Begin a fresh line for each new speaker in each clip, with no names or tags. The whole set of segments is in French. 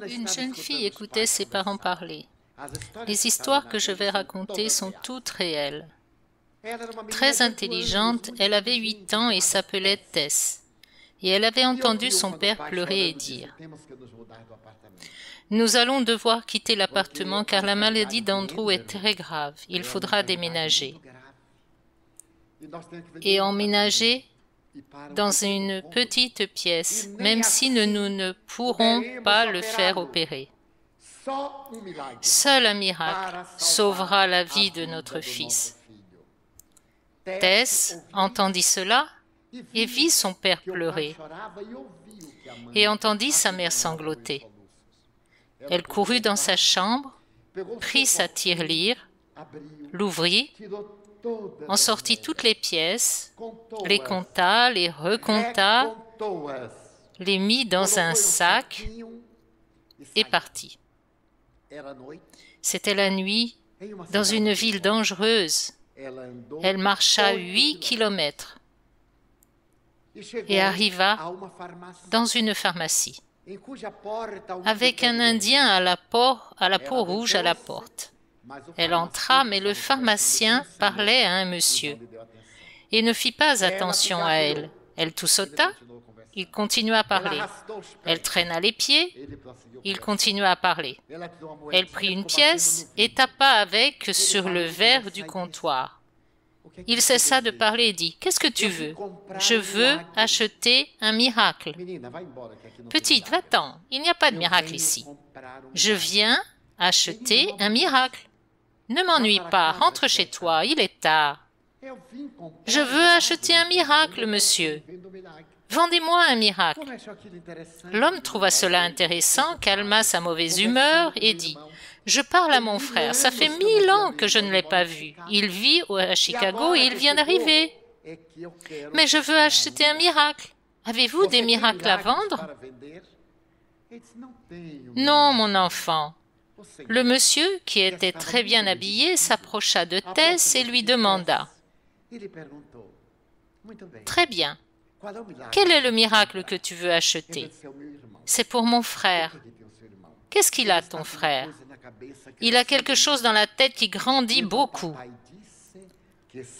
Une jeune fille écoutait ses parents parler. Les histoires que je vais raconter sont toutes réelles. Très intelligente, elle avait 8 ans et s'appelait Tess. Et elle avait entendu son père pleurer et dire « Nous allons devoir quitter l'appartement car la maladie d'Andrew est très grave. Il faudra déménager. » Et emménager dans une petite pièce, même si nous ne pourrons pas le faire opérer. Seul un miracle sauvera la vie de notre fils. Tess entendit cela et vit son père pleurer et entendit sa mère sangloter. Elle courut dans sa chambre, prit sa tirelire, l'ouvrit, en sortit toutes les pièces, les compta, les recompta, les mit dans un sac et partit. C'était la nuit dans une ville dangereuse. Elle marcha 8 kilomètres et arriva dans une pharmacie avec un Indien à la peau rouge à la porte. Elle entra, mais le pharmacien parlait à un monsieur et ne fit pas attention à elle. Elle toussota, il continua à parler. Elle traîna les pieds, il continua à parler. Elle prit une pièce et tapa avec sur le verre du comptoir. Il cessa de parler et dit « Qu'est-ce que tu veux ? Je veux acheter un miracle. » « Petite, va-t'en, il n'y a pas de miracle ici. Je viens acheter un miracle. Ne m'ennuie pas, rentre chez toi, il est tard. »« Je veux acheter un miracle, monsieur. Vendez-moi un miracle. » L'homme trouva cela intéressant, calma sa mauvaise humeur et dit « Je parle à mon frère, ça fait 1000 ans que je ne l'ai pas vu. Il vit à Chicago et il vient d'arriver. Mais je veux acheter un miracle. Avez-vous des miracles à vendre? » « Non, mon enfant. » Le monsieur, qui était très bien habillé, s'approcha de Tess et lui demanda « Très bien. Quel est le miracle que tu veux acheter? »« C'est pour mon frère. »« Qu'est-ce qu'il a, ton frère? »« Il a quelque chose dans la tête qui grandit beaucoup. »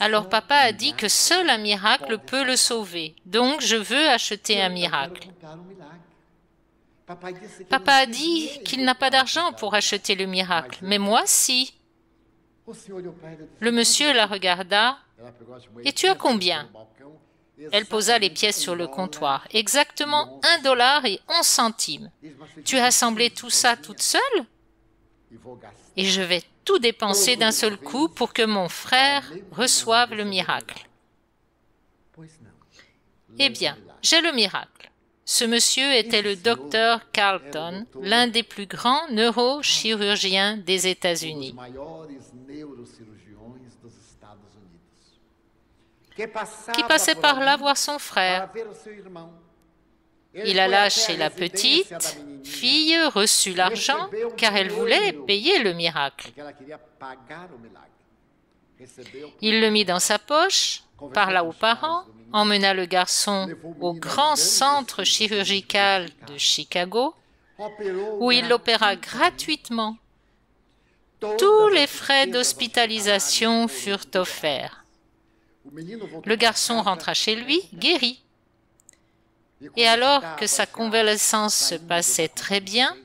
Alors papa a dit que seul un miracle peut le sauver. Donc je veux acheter un miracle. Papa a dit qu'il n'a pas d'argent pour acheter le miracle, mais moi si. Le monsieur la regarda. « Et tu as combien ?» Elle posa les pièces sur le comptoir. « Exactement 1 $ et 11 centimes. Tu as assemblé tout ça toute seule? Et je vais tout dépenser d'un seul coup pour que mon frère reçoive le miracle. » Eh bien, j'ai le miracle. Ce monsieur était le docteur Carlton, l'un des plus grands neurochirurgiens des États-Unis, qui passait par là voir son frère. Il alla chez la petite fille, reçut l'argent, car elle voulait payer le miracle. Il le mit dans sa poche, parla aux parents, emmena le garçon au grand centre chirurgical de Chicago, où il l'opéra gratuitement. Tous les frais d'hospitalisation furent offerts. Le garçon rentra chez lui, guéri. Et alors que sa convalescence se passait très bien,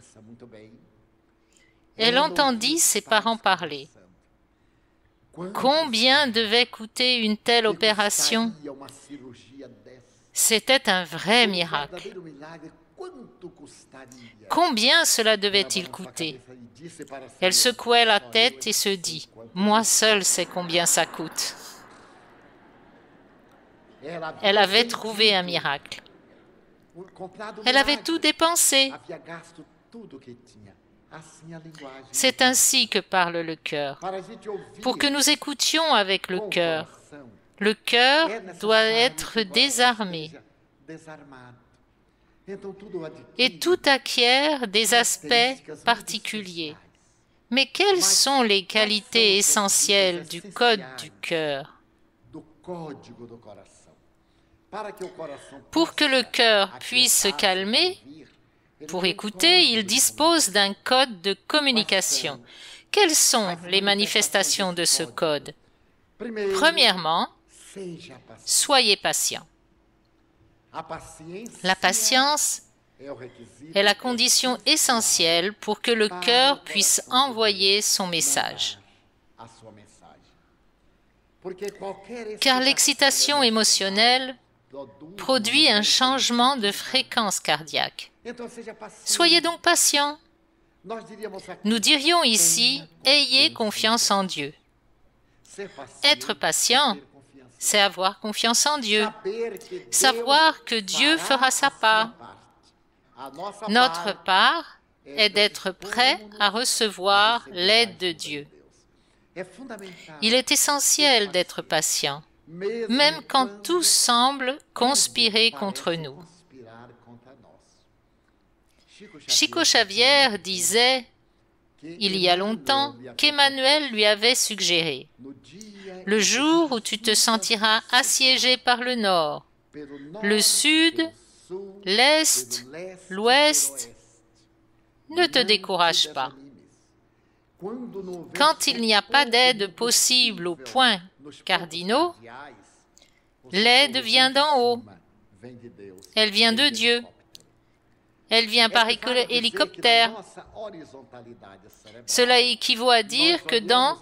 elle entendit ses parents parler. Combien devait coûter une telle opération? C'était un vrai miracle. Combien cela devait-il coûter? Elle secouait la tête et se dit, « Moi seule sais combien ça coûte. » Elle avait trouvé un miracle. Elle avait tout dépensé. C'est ainsi que parle le cœur. Pour que nous écoutions avec le cœur doit être désarmé. Et tout acquiert des aspects particuliers. Mais quelles sont les qualités essentielles du code du cœur? Pour que le cœur puisse se calmer, Pour écouter, il dispose d'un code de communication. Quelles sont les manifestations de ce code? Premièrement, soyez patient. La patience est la condition essentielle pour que le cœur puisse envoyer son message. Car l'excitation émotionnelle produit un changement de fréquence cardiaque. Soyez donc patient. Nous dirions ici, ayez confiance en Dieu. Être patient, c'est avoir confiance en Dieu, savoir que Dieu fera sa part. Notre part est d'être prêt à recevoir l'aide de Dieu. Il est essentiel d'être patient, même quand tout semble conspirer contre nous. Chico Xavier disait, il y a longtemps, qu'Emmanuel lui avait suggéré « Le jour où tu te sentiras assiégé par le nord, le sud, l'est, l'ouest, ne te décourage pas. Quand il n'y a pas d'aide possible aux points cardinaux, l'aide vient d'en haut. Elle vient de Dieu. Elle vient par hélicoptère. Cela équivaut à dire que dans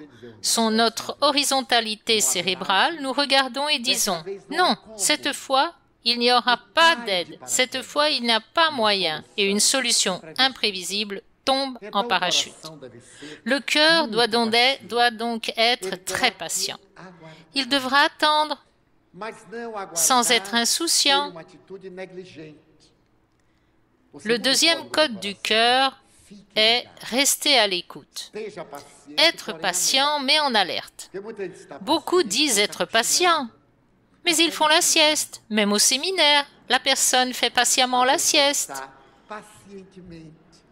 notre horizontalité cérébrale, nous regardons et disons « Non, cette fois, il n'y aura pas d'aide. Cette fois, il n'y a pas moyen. » Et une solution imprévisible tombe en parachute. Le cœur doit donc être très patient. Il devra attendre, sans être insouciant. Le deuxième code du cœur est rester à l'écoute. Être patient, mais en alerte. Beaucoup disent être patient, mais ils font la sieste. Même au séminaire, la personne fait patiemment la sieste.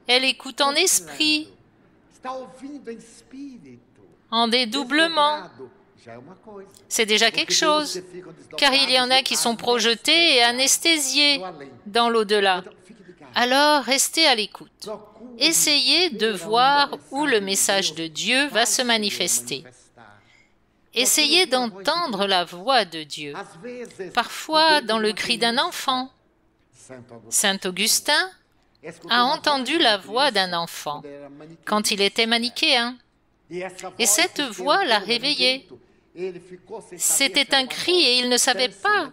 Elle écoute en esprit, en dédoublement. C'est déjà quelque chose, car il y en a qui sont projetés et anesthésiés dans l'au-delà. Alors, restez à l'écoute. Essayez de voir où le message de Dieu va se manifester. Essayez d'entendre la voix de Dieu, parfois dans le cri d'un enfant. Saint Augustin a entendu la voix d'un enfant quand il était manichéen, et cette voix l'a réveillé. C'était un cri et il ne savait pas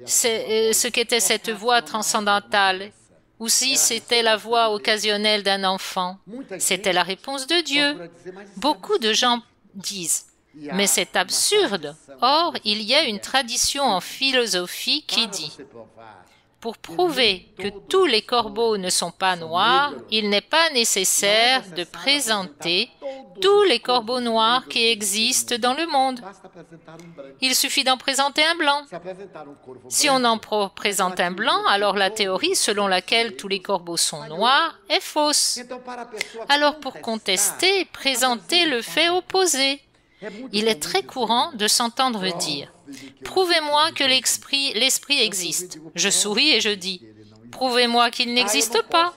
ce qu'était cette voix transcendantale, ou si c'était la voix occasionnelle d'un enfant. C'était la réponse de Dieu. Beaucoup de gens disent « Mais c'est absurde !» Or, il y a une tradition en philosophie qui dit « Pour prouver que tous les corbeaux ne sont pas noirs, il n'est pas nécessaire de présenter tous les corbeaux noirs qui existent dans le monde. Il suffit d'en présenter un blanc. Si on en présente un blanc, alors la théorie selon laquelle tous les corbeaux sont noirs est fausse. Alors pour contester, présentez le fait opposé. Il est très courant de s'entendre dire « Prouvez-moi que l'esprit existe ». Je souris et je dis « Prouvez-moi qu'il n'existe pas ».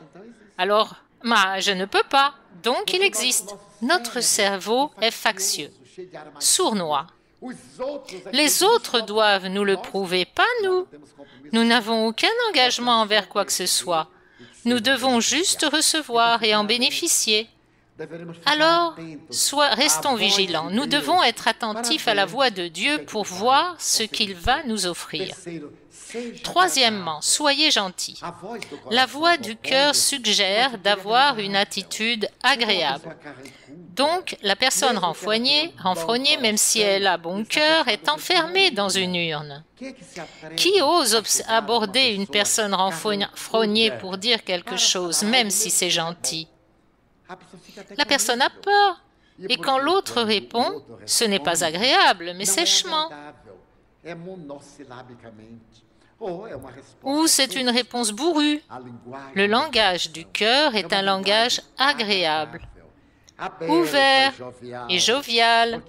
Alors, je ne peux pas, donc il existe. Notre cerveau est factieux, sournois. Les autres doivent nous le prouver, pas nous. Nous n'avons aucun engagement envers quoi que ce soit. Nous devons juste recevoir et en bénéficier. Alors, restons vigilants. Nous devons être attentifs à la voix de Dieu pour voir ce qu'il va nous offrir. Troisièmement, soyez gentils. La voix du cœur suggère d'avoir une attitude agréable. Donc, la personne renfrognée, même si elle a bon cœur, est enfermée dans une urne. Qui ose aborder une personne renfrognée pour dire quelque chose, même si c'est gentil? La personne a peur. Et quand l'autre répond, ce n'est pas agréable, mais sèchement. Ou c'est une réponse bourrue. Le langage du cœur est un langage agréable, ouvert et jovial,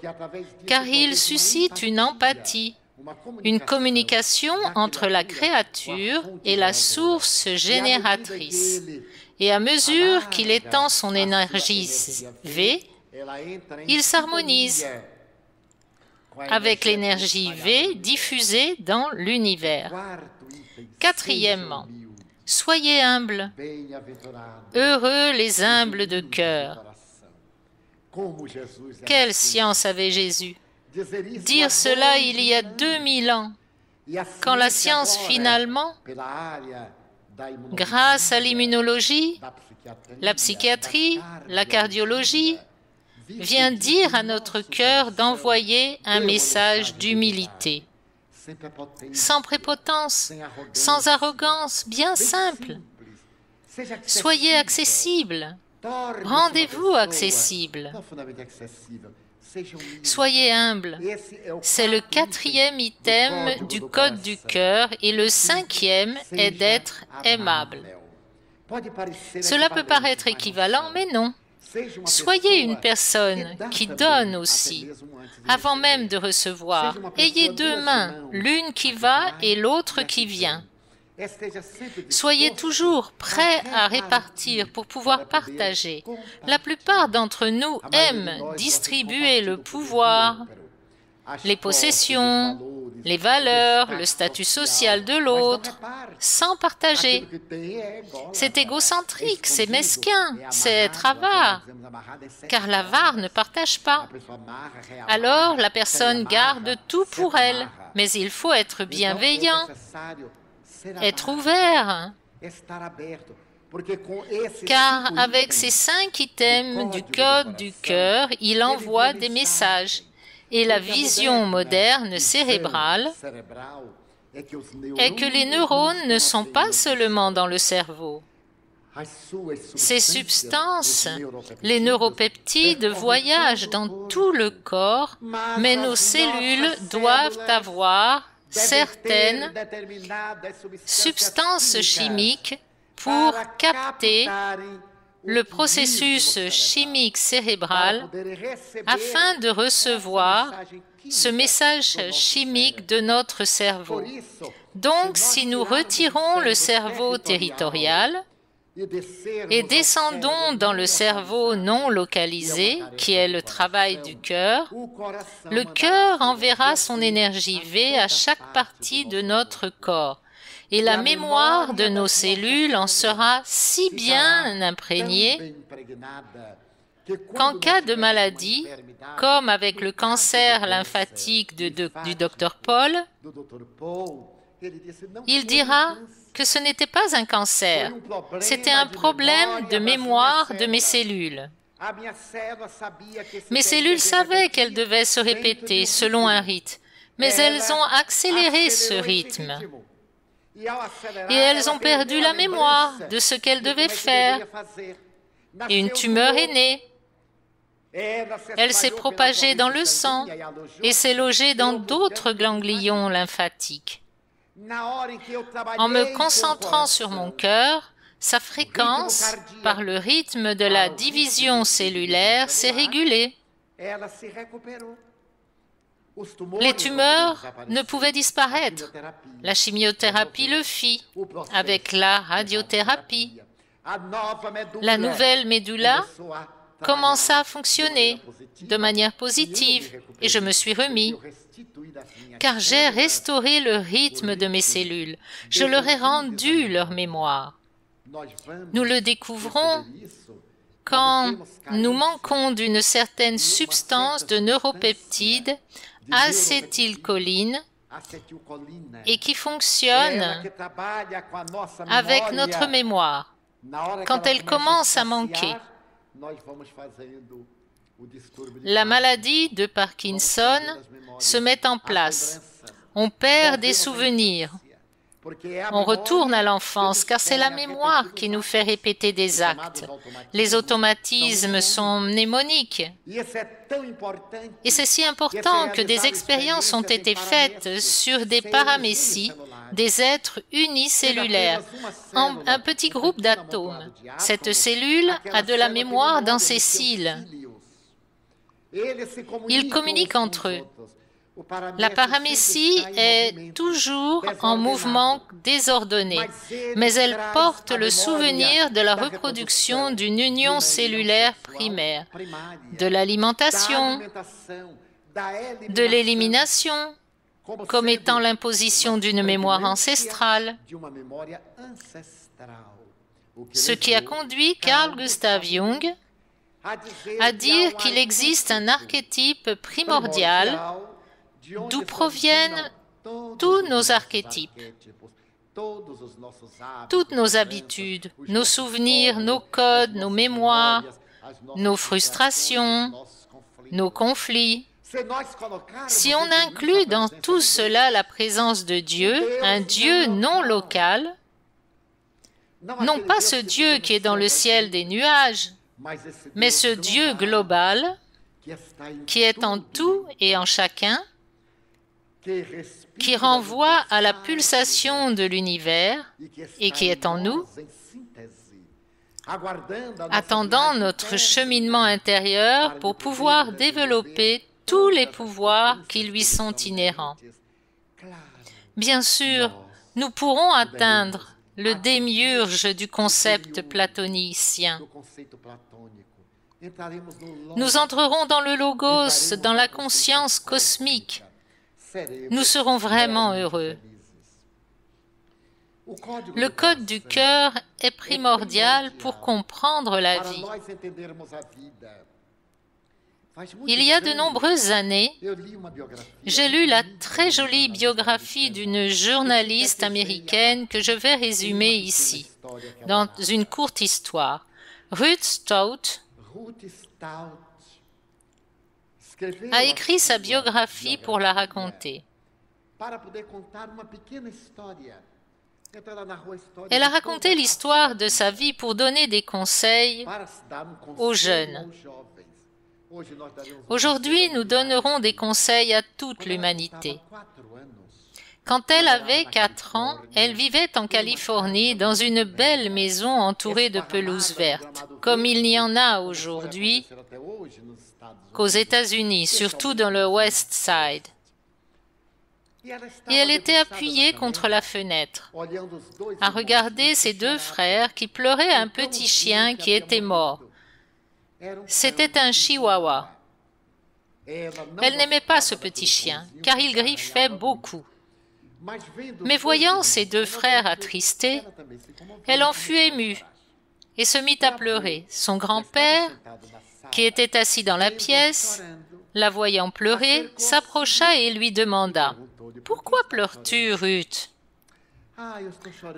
car il suscite une empathie, une communication entre la créature et la source génératrice. Et à mesure qu'il étend son énergie V, il s'harmonise avec l'énergie V diffusée dans l'univers. Quatrièmement, soyez humbles. Heureux les humbles de cœur. Quelle science avait Jésus? Dire cela il y a 2000 ans, quand la science finalement, grâce à l'immunologie, la psychiatrie, la cardiologie, vient dire à notre cœur d'envoyer un message d'humilité, sans prépotence, sans arrogance, bien simple. Soyez accessibles, rendez-vous accessibles. Soyez humbles. C'est le quatrième item du code du cœur et le cinquième est d'être aimable. Cela peut paraître équivalent, mais non. Soyez une personne qui donne aussi, avant même de recevoir. Ayez deux mains, l'une qui va et l'autre qui vient. Soyez toujours prêts à répartir pour pouvoir partager. La plupart d'entre nous aiment distribuer le pouvoir, les possessions, les valeurs, le statut social de l'autre, sans partager. C'est égocentrique, c'est mesquin, c'est être avare, car l'avare ne partage pas. Alors la personne garde tout pour elle, mais il faut être bienveillant, être ouvert, car avec ces 5 items du code du cœur, il envoie des messages. Et la vision moderne cérébrale est que les neurones ne sont pas seulement dans le cerveau. Ces substances, les neuropeptides, voyagent dans tout le corps, mais nos cellules doivent avoir certaines substances chimiques pour capter le processus chimique cérébral afin de recevoir ce message chimique de notre cerveau. Donc, si nous retirons le cerveau territorial et descendons dans le cerveau non localisé, qui est le travail du cœur, le cœur enverra son énergie V à chaque partie de notre corps. Et la mémoire de nos cellules en sera si bien imprégnée qu'en cas de maladie, comme avec le cancer lymphatique du Dr Paul, il dira que ce n'était pas un cancer, c'était un problème de mémoire de mes cellules. Mes cellules savaient qu'elles devaient se répéter selon un rythme, mais elles ont accéléré ce rythme. Et elles ont perdu la mémoire de ce qu'elles devaient faire. Et une tumeur est née. Elle s'est propagée dans le sang et s'est logée dans d'autres ganglions lymphatiques. En me concentrant sur mon cœur, sa fréquence, par le rythme de la division cellulaire, s'est régulée. Les tumeurs ne pouvaient disparaître. La chimiothérapie le fit, avec la radiothérapie. La nouvelle médula commença à fonctionner de manière positive et je me suis remis, car j'ai restauré le rythme de mes cellules. Je leur ai rendu leur mémoire. Nous le découvrons quand nous manquons d'une certaine substance de neuropeptide, acétylcholine, et qui fonctionne avec notre mémoire. Quand elle commence à manquer, la maladie de Parkinson se met en place. On perd des souvenirs. On retourne à l'enfance, car c'est la mémoire qui nous fait répéter des actes. Les automatismes sont mnémoniques. Et c'est si important que des expériences ont été faites sur des paramécies, des êtres unicellulaires, en un petit groupe d'atomes. Cette cellule a de la mémoire dans ses cils. Ils communiquent entre eux. La paramécie est toujours en mouvement désordonné, mais elle porte le souvenir de la reproduction d'une union cellulaire primaire, de l'alimentation, de l'élimination, comme étant l'imposition d'une mémoire ancestrale, ce qui a conduit Carl Gustav Jung à dire qu'il existe un archétype primordial d'où proviennent tous nos archétypes, toutes nos habitudes, nos souvenirs, nos codes, nos mémoires, nos frustrations, nos conflits. Si on inclut dans tout cela la présence de Dieu, un Dieu non local, non pas ce Dieu qui est dans le ciel des nuages, mais ce Dieu global qui est en tout et en chacun, qui renvoie à la pulsation de l'univers et qui est en nous, attendant notre cheminement intérieur pour pouvoir développer tous les pouvoirs qui lui sont inhérents. Bien sûr, nous pourrons atteindre le démiurge du concept platonicien. Nous entrerons dans le logos, dans la conscience cosmique. Nous serons vraiment heureux. Le code du cœur est primordial pour comprendre la vie. Il y a de nombreuses années, j'ai lu la très jolie biographie d'une journaliste américaine que je vais résumer ici, dans une courte histoire. Ruth Stout a écrit sa biographie pour la raconter. Elle a raconté l'histoire de sa vie pour donner des conseils aux jeunes. Aujourd'hui, nous donnerons des conseils à toute l'humanité. Quand elle avait 4 ans, elle vivait en Californie dans une belle maison entourée de pelouse verte, comme il n'y en a aujourd'hui qu'aux États-Unis, surtout dans le West Side. Et elle était appuyée contre la fenêtre, à regarder ses 2 frères qui pleuraient un petit chien qui était mort. C'était un chihuahua. Elle n'aimait pas ce petit chien, car il griffait beaucoup. Mais voyant ses 2 frères attristés, elle en fut émue et se mit à pleurer. Son grand-père, qui était assis dans la pièce, la voyant pleurer, s'approcha et lui demanda « Pourquoi pleures-tu, Ruth ?»«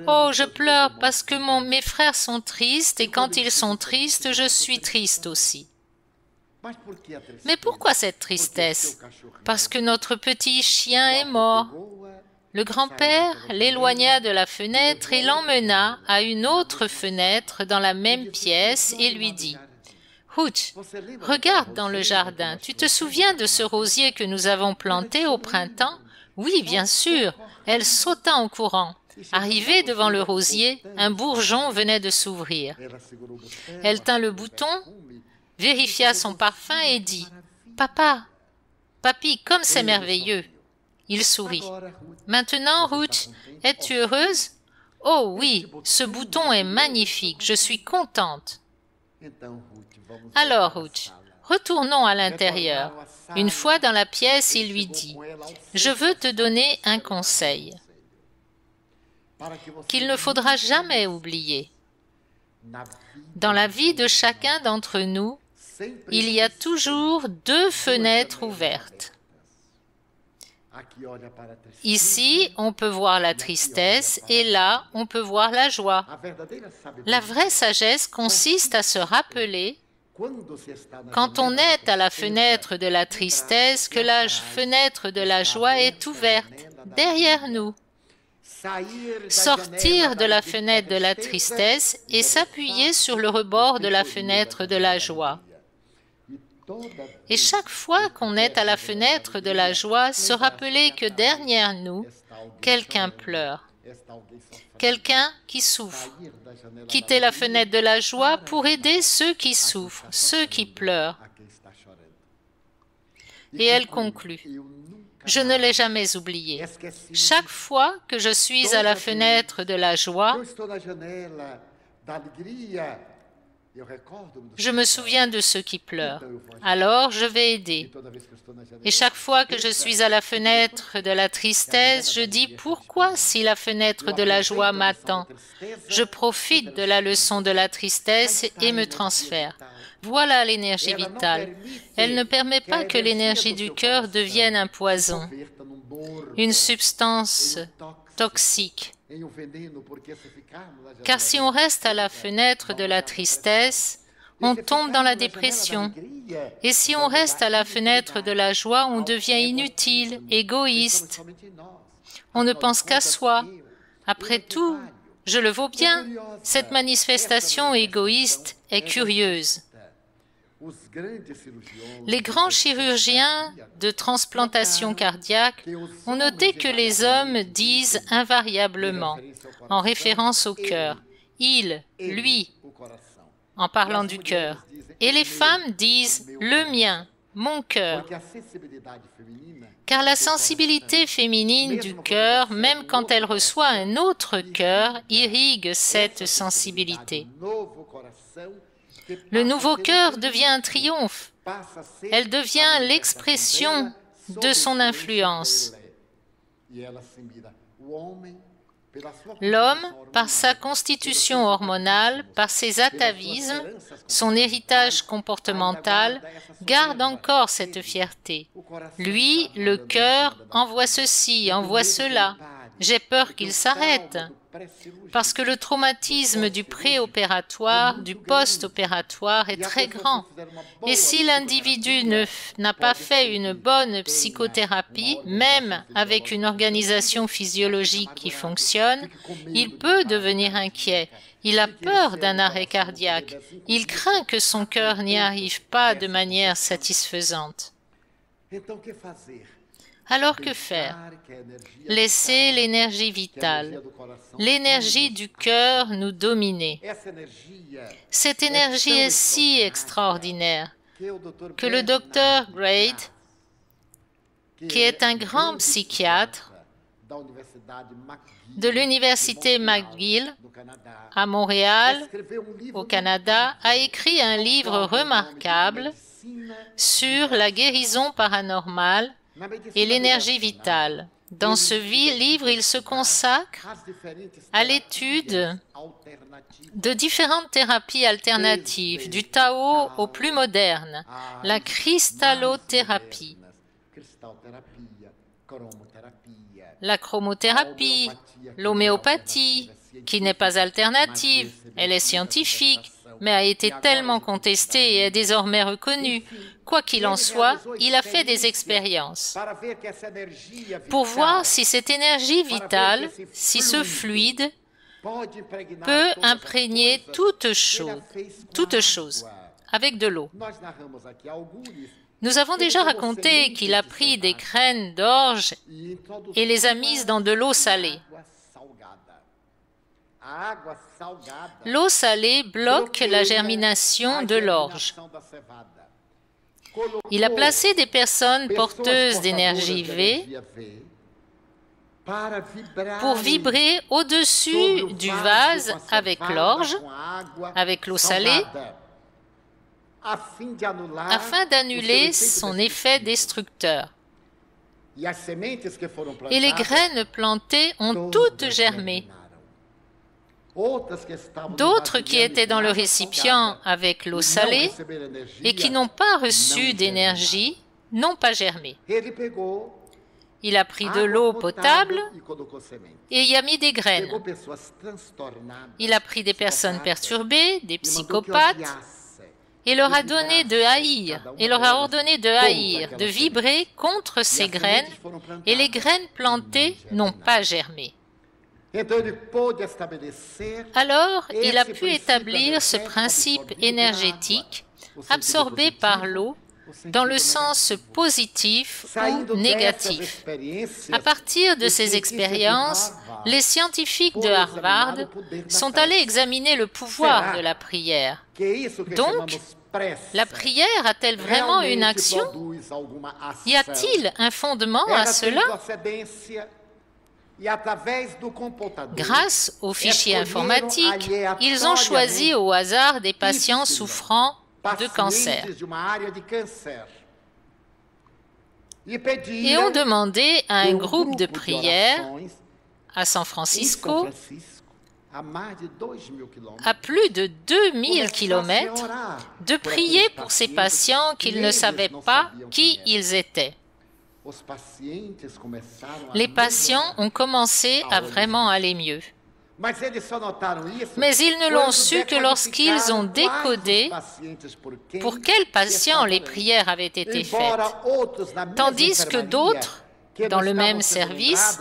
Oh, je pleure parce que mes frères sont tristes et quand ils sont tristes, je suis triste aussi. » « Mais pourquoi cette tristesse ? Parce que notre petit chien est mort. » Le grand-père l'éloigna de la fenêtre et l'emmena à une autre fenêtre dans la même pièce et lui dit « Ruth, regarde dans le jardin, tu te souviens de ce rosier que nous avons planté au printemps ? » Oui, bien sûr. Elle sauta en courant. Arrivée devant le rosier, un bourgeon venait de s'ouvrir. Elle tint le bouton, vérifia son parfum et dit « Papa, papy, comme c'est merveilleux !» Il sourit. « Maintenant, Ruth, es-tu heureuse ? » « Oh oui, ce bouton est magnifique, je suis contente. » Alors, Ruth, retournons à l'intérieur. Une fois dans la pièce, il lui dit « Je veux te donner un conseil qu'il ne faudra jamais oublier. Dans la vie de chacun d'entre nous, il y a toujours 2 fenêtres ouvertes. Ici, on peut voir la tristesse et là, on peut voir la joie. La vraie sagesse consiste à se rappeler, quand on est à la fenêtre de la tristesse, que la fenêtre de la joie est ouverte, derrière nous. Sortir de la fenêtre de la tristesse et s'appuyer sur le rebord de la fenêtre de la joie. Et chaque fois qu'on est à la fenêtre de la joie, se rappeler que derrière nous, quelqu'un pleure, quelqu'un qui souffre. Quitter la fenêtre de la joie pour aider ceux qui souffrent, ceux qui pleurent. Et elle conclut: je ne l'ai jamais oublié. Chaque fois que je suis à la fenêtre de la joie, je me souviens de ceux qui pleurent. Alors je vais aider. Et chaque fois que je suis à la fenêtre de la tristesse, je dis: pourquoi, si la fenêtre de la joie m'attend, je profite de la leçon de la tristesse et me transfère. Voilà l'énergie vitale. Elle ne permet pas que l'énergie du cœur devienne un poison, une substance toxique. Car si on reste à la fenêtre de la tristesse, on tombe dans la dépression. Et si on reste à la fenêtre de la joie, on devient inutile, égoïste. On ne pense qu'à soi. Après tout, je le vaux bien. Cette manifestation égoïste est curieuse. Les grands chirurgiens de transplantation cardiaque ont noté que les hommes disent invariablement, en référence au cœur, « il »,« lui », en parlant du cœur. Et les femmes disent « le mien »,« mon cœur ». Car la sensibilité féminine du cœur, même quand elle reçoit un autre cœur, irrigue cette sensibilité. Le nouveau cœur devient un triomphe. Elle devient l'expression de son influence. L'homme, par sa constitution hormonale, par ses atavismes, son héritage comportemental, garde encore cette fierté. Lui, le cœur, envoie ceci, envoie cela. J'ai peur qu'il s'arrête. Parce que le traumatisme du préopératoire, du post-opératoire est très grand. Et si l'individu n'a pas fait une bonne psychothérapie, même avec une organisation physiologique qui fonctionne, il peut devenir inquiet. Il a peur d'un arrêt cardiaque. Il craint que son cœur n'y arrive pas de manière satisfaisante. Alors que faire? Laisser l'énergie vitale, l'énergie du cœur nous dominer. Cette énergie est si extraordinaire que le docteur Grade, qui est un grand psychiatre de l'université McGill à Montréal, au Canada, a écrit un livre remarquable sur la guérison paranormale et l'énergie vitale. Dans ce livre, il se consacre à l'étude de différentes thérapies alternatives, du Tao au plus moderne, la cristallothérapie, la chromothérapie, l'homéopathie, qui n'est pas alternative, elle est scientifique, mais a été tellement contestée et est désormais reconnue. Quoi qu'il en soit, il a fait des expériences pour voir si cette énergie vitale, si ce fluide peut imprégner toute chose avec de l'eau. Nous avons déjà raconté qu'il a pris des graines d'orge et les a mises dans de l'eau salée. L'eau salée bloque la germination de l'orge. Il a placé des personnes porteuses d'énergie V pour vibrer au-dessus du vase avec l'orge, avec l'eau salée, afin d'annuler son effet destructeur. Et les graines plantées ont toutes germé. D'autres qui étaient dans le récipient avec l'eau salée et qui n'ont pas reçu d'énergie n'ont pas germé. Il a pris de l'eau potable et y a mis des graines. Il a pris des personnes perturbées, des psychopathes, et leur a donné de haïr, et leur a ordonné de haïr, de vibrer contre ces graines, et les graines plantées n'ont pas germé. Alors, il a pu établir ce principe énergétique absorbé par l'eau dans le sens positif ou négatif. À partir de ces expériences, les scientifiques de Harvard sont allés examiner le pouvoir de la prière. Donc, la prière a-t-elle vraiment une action Y a-t-il un fondement à cela? Grâce aux fichiers informatiques, ils ont choisi au hasard des patients souffrant de cancer et ont demandé à un groupe de prière à San Francisco, à plus de 2000 km, de prier pour ces patients qu'ils ne savaient pas qui ils étaient. Les patients ont commencé à vraiment aller mieux. Mais ils ne l'ont su que lorsqu'ils ont décodé pour quels patients les prières avaient été faites, tandis que d'autres, dans le même service,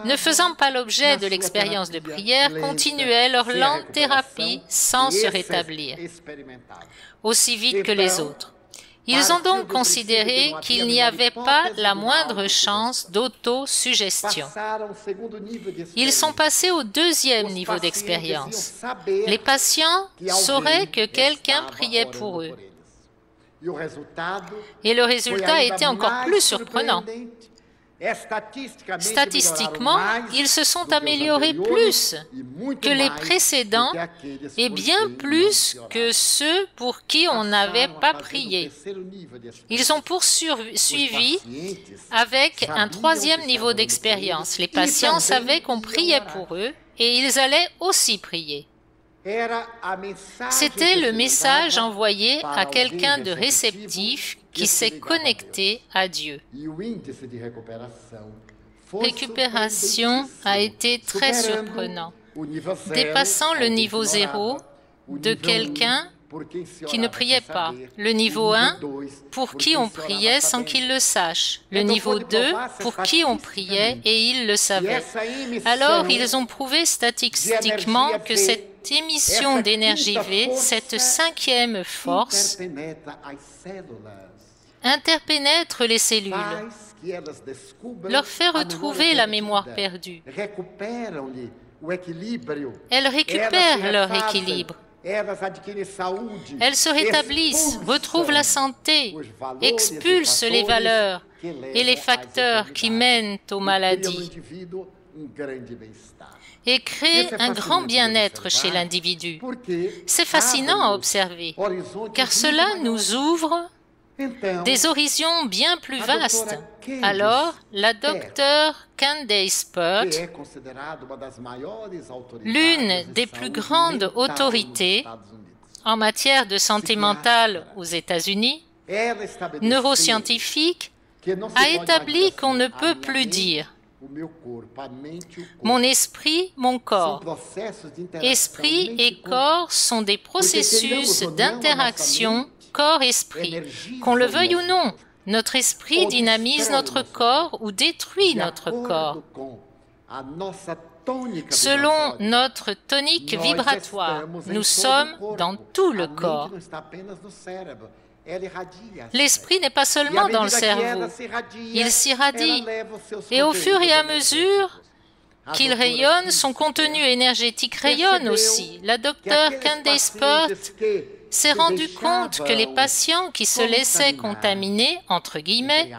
ne faisant pas l'objet de l'expérience de prière, continuaient leur lente thérapie sans se rétablir, aussi vite que les autres. Ils ont donc considéré qu'il n'y avait pas la moindre chance d'autosuggestion. Ils sont passés au deuxième niveau d'expérience. Les patients sauraient que quelqu'un priait pour eux. Et le résultat était encore plus surprenant. Statistiquement, ils se sont améliorés plus que les précédents et bien plus que ceux pour qui on n'avait pas prié. Ils ont poursuivi avec un troisième niveau d'expérience. Les patients savaient qu'on priait pour eux et ils allaient aussi prier. C'était le message envoyé à quelqu'un de réceptif qui s'est connecté à Dieu. Récupération a été très surprenant, dépassant le niveau 0 de quelqu'un qui ne priait pas, le niveau 1 pour qui on priait sans qu'il le sache, le niveau 2 pour qui on priait et il le savait. Alors ils ont prouvé statistiquement que cette émission d'énergie V, cette cinquième force, interpénètre les cellules, leur fait retrouver la mémoire perdue. Elles récupèrent leur équilibre. Elles se rétablissent, retrouvent la santé, expulsent les valeurs et les facteurs qui mènent aux maladies et créent un grand bien-être chez l'individu. C'est fascinant à observer, car cela nous ouvre des horizons bien plus vastes. Alors, la docteure Candace Pert, l'une des plus grandes autorités en matière de santé mentale aux États-Unis, neuroscientifique, a établi qu'on ne peut plus dire « mon esprit, mon corps ». Esprit et corps sont des processus d'interaction corps-esprit. Qu'on le veuille ou non, notre esprit dynamise notre corps ou détruit notre corps. Selon notre tonique vibratoire, nous sommes dans tout le corps. L'esprit n'est pas seulement dans le cerveau, il s'irradie. Et au fur et à mesure qu'il rayonne, son contenu énergétique rayonne aussi. La docteure Candace Pert s'est rendu compte que les patients qui se laissaient contaminer, entre guillemets,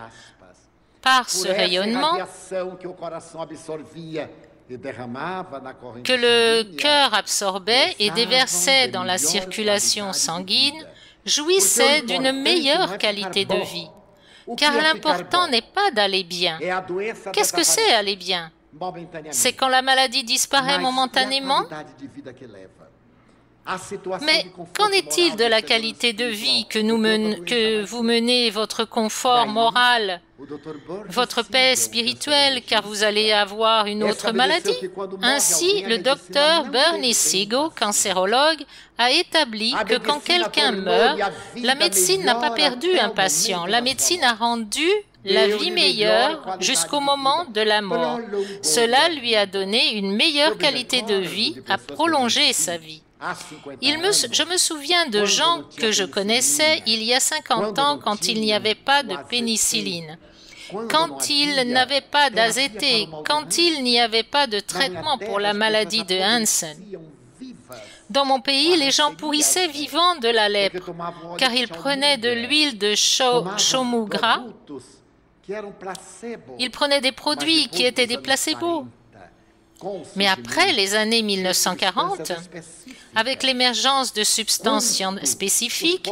par ce rayonnement, que le cœur absorbait et déversait dans la circulation sanguine, jouissaient d'une meilleure qualité de vie. Car l'important n'est pas d'aller bien. Qu'est-ce que c'est aller bien? C'est quand la maladie disparaît momentanément? Mais qu'en est-il de la qualité de vie que vous menez, votre confort moral, votre paix spirituelle, car vous allez avoir une autre maladie? Ainsi, le docteur Bernie Siegel, cancérologue, a établi que quand quelqu'un meurt, la médecine n'a pas perdu un patient, la médecine a rendu la vie meilleure jusqu'au moment de la mort. Cela lui a donné une meilleure qualité de vie, a prolongé sa vie. Je me souviens de gens que je connaissais il y a 50 ans quand il n'y avait pas de pénicilline, quand il n'avait pas d'AZT, quand il n'y avait pas de traitement pour la maladie de Hansen. Dans mon pays, les gens pourrissaient vivants de la lèpre, car ils prenaient de l'huile de chaumou gras. Ils prenaient des produits qui étaient des placebos. Mais après les années 1940, avec l'émergence de substances spécifiques,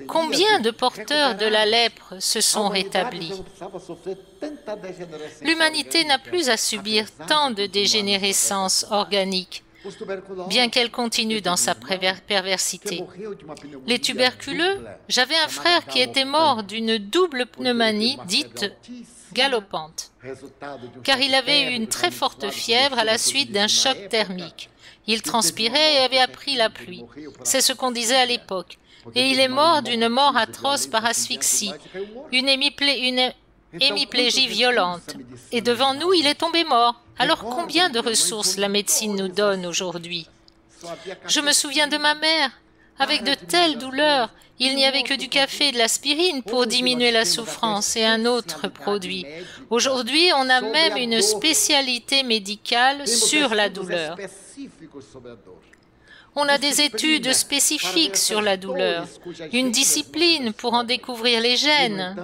combien de porteurs de la lèpre se sont rétablis? L'humanité n'a plus à subir tant de dégénérescence organique, bien qu'elle continue dans sa perversité. Les tuberculeux, j'avais un frère qui était mort d'une double pneumonie dite galopante, car il avait eu une très forte fièvre à la suite d'un choc thermique. Il transpirait et avait appris la pluie. C'est ce qu'on disait à l'époque. Et il est mort d'une mort atroce par asphyxie, une hémiplégie violente. Et devant nous, il est tombé mort. Alors combien de ressources la médecine nous donne aujourd'hui? Je me souviens de ma mère, avec de telles douleurs. Il n'y avait que du café et de l'aspirine pour diminuer la souffrance et un autre produit. Aujourd'hui, on a même une spécialité médicale sur la douleur. On a des études spécifiques sur la douleur, une discipline pour en découvrir les gènes.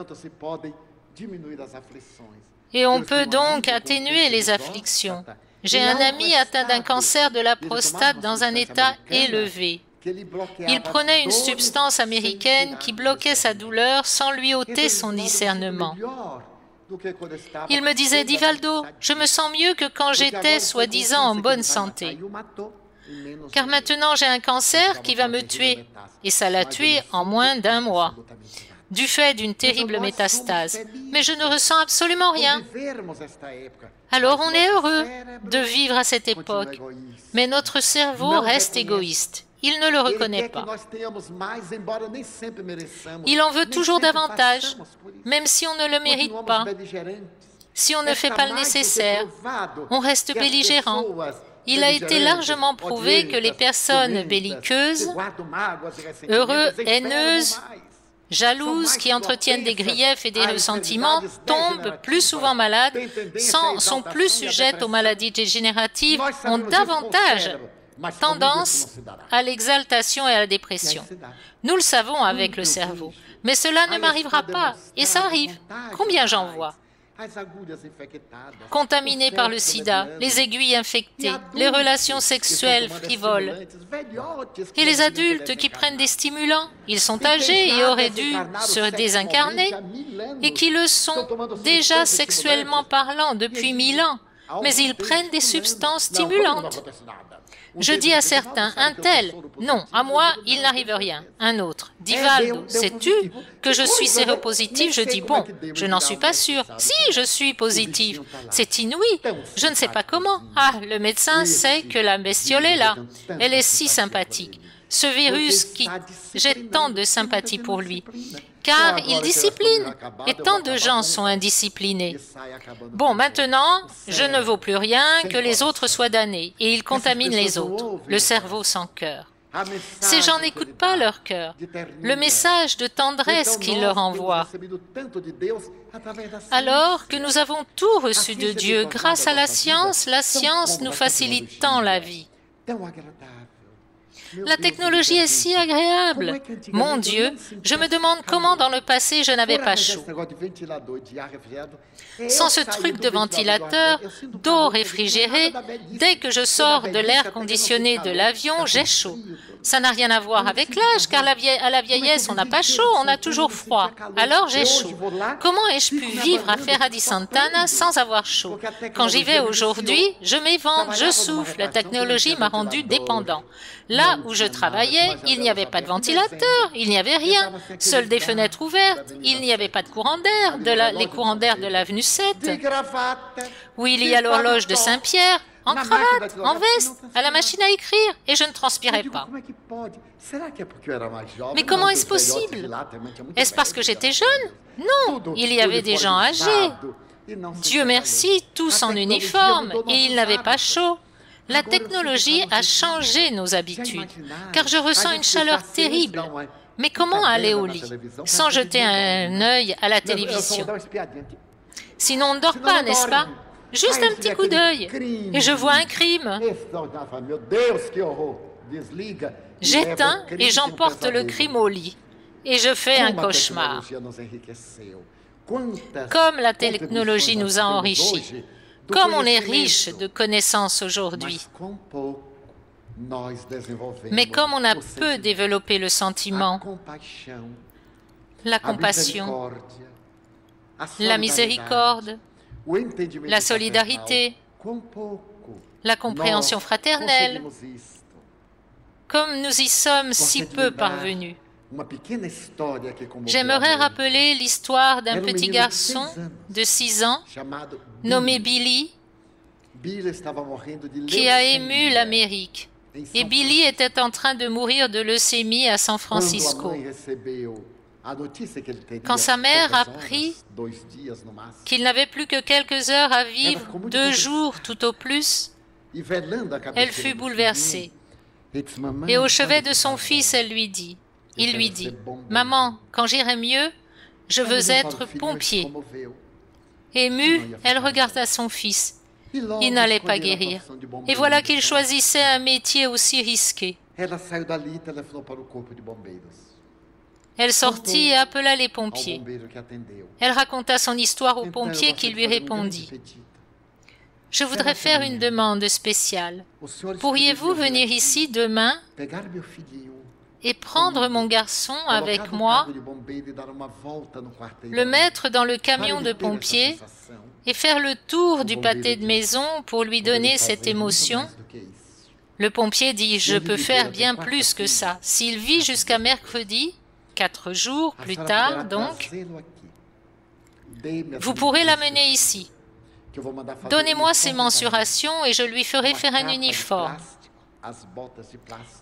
Et on peut donc atténuer les afflictions. J'ai un ami atteint d'un cancer de la prostate dans un état élevé. Il prenait une substance américaine qui bloquait sa douleur sans lui ôter son discernement. Il me disait, « Divaldo, je me sens mieux que quand j'étais soi-disant en bonne santé. Car maintenant j'ai un cancer qui va me tuer. » Et ça l'a tué en moins d'1 mois, du fait d'une terrible métastase. Mais je ne ressens absolument rien. Alors on est heureux de vivre à cette époque, mais notre cerveau reste égoïste. Il ne le reconnaît pas. Il en veut toujours davantage, même si on ne le mérite pas. Si on ne fait pas le nécessaire, on reste belligérant. Il a été largement prouvé que les personnes belliqueuses, heureuses, haineuses, jalouses, qui entretiennent des griefs et des ressentiments, tombent plus souvent malades, sont plus sujettes aux maladies dégénératives, ont davantage tendance à l'exaltation et à la dépression. Nous le savons avec le cerveau, mais cela ne m'arrivera pas, et ça arrive. Combien j'en vois? Contaminés par le sida, les aiguilles infectées, les relations sexuelles frivoles, et les adultes qui prennent des stimulants. Ils sont âgés et auraient dû se désincarner, et qui le sont déjà sexuellement parlant depuis 1000 ans, mais ils prennent des substances stimulantes. Je dis à certains, un tel, non, à moi, il n'arrive rien. Un autre, Divaldo, sais-tu que je suis séropositif? Je dis, bon, je n'en suis pas sûr. Si, je suis positif. C'est inouï. Je ne sais pas comment. Ah, le médecin sait que la bestiole est là. Elle est si sympathique. Ce virus qui jette tant de sympathie pour lui. Car il discipline, et tant de gens sont indisciplinés. Bon, maintenant, je ne vaux plus rien, que les autres soient damnés, et ils contaminent les autres, le cerveau sans cœur. Ces gens n'écoutent pas leur cœur, le message de tendresse qu'ils leur envoient. Alors que nous avons tout reçu de Dieu, grâce à la science nous facilite tant la vie. La technologie est si agréable. Mon Dieu, je me demande comment dans le passé je n'avais pas chaud. Sans ce truc de ventilateur, d'eau réfrigérée, dès que je sors de l'air conditionné de l'avion, j'ai chaud. Ça n'a rien à voir avec l'âge, car à la vieillesse, on n'a pas chaud, on a toujours froid. Alors j'ai chaud. Comment ai-je pu vivre à Ferrari Santana sans avoir chaud? Quand j'y vais aujourd'hui, je m'évente, je souffle. La technologie m'a rendu dépendant. Là où je travaillais, il n'y avait pas de ventilateur, il n'y avait rien. Seules des fenêtres ouvertes, il n'y avait pas de courant d'air, les courants d'air de l'avenue 7, où il y a l'horloge de Saint-Pierre, en cravate, en veste, à la machine à écrire, et je ne transpirais pas. Mais comment est-ce possible? Est-ce parce que j'étais jeune? Non, il y avait des gens âgés. Dieu merci, tous en uniforme, et ils n'avaient pas chaud. La technologie a changé nos habitudes, car je ressens une chaleur terrible. Mais comment aller au lit sans jeter un œil à la télévision? Sinon on ne dort pas, n'est-ce pas? Juste un petit coup d'œil, et je vois un crime. J'éteins et j'emporte le crime au lit. Et je fais un cauchemar. Comme la technologie nous a enrichis, comme on est riche de connaissances aujourd'hui. Mais comme on a peu développé le sentiment, la compassion, la miséricorde, la solidarité, la compréhension fraternelle, comme nous y sommes si peu parvenus. J'aimerais rappeler l'histoire d'un petit garçon de 6 ans, nommé Billy, qui a ému l'Amérique. Et Billy était en train de mourir de leucémie à San Francisco. Quand sa mère apprit qu'il n'avait plus que quelques heures à vivre, 2 jours tout au plus, elle fut bouleversée. Et au chevet de son fils, il lui dit, « Maman, quand j'irai mieux, je veux être pompier. » Émue, elle regarda son fils. Il n'allait pas guérir. Et voilà qu'il choisissait un métier aussi risqué. Elle sortit et appela les pompiers. Elle raconta son histoire au pompier qui lui répondit. « Je voudrais faire une demande spéciale. Pourriez-vous venir ici demain et prendre mon garçon avec moi, le mettre dans le camion de pompiers et faire le tour du pâté de maison pour lui donner cette émotion ?» Le pompier dit « Je peux faire bien plus que ça. S'il vit jusqu'à mercredi, 4 jours plus tard donc, vous pourrez l'amener ici. Donnez-moi ses mensurations et je lui ferai faire un uniforme,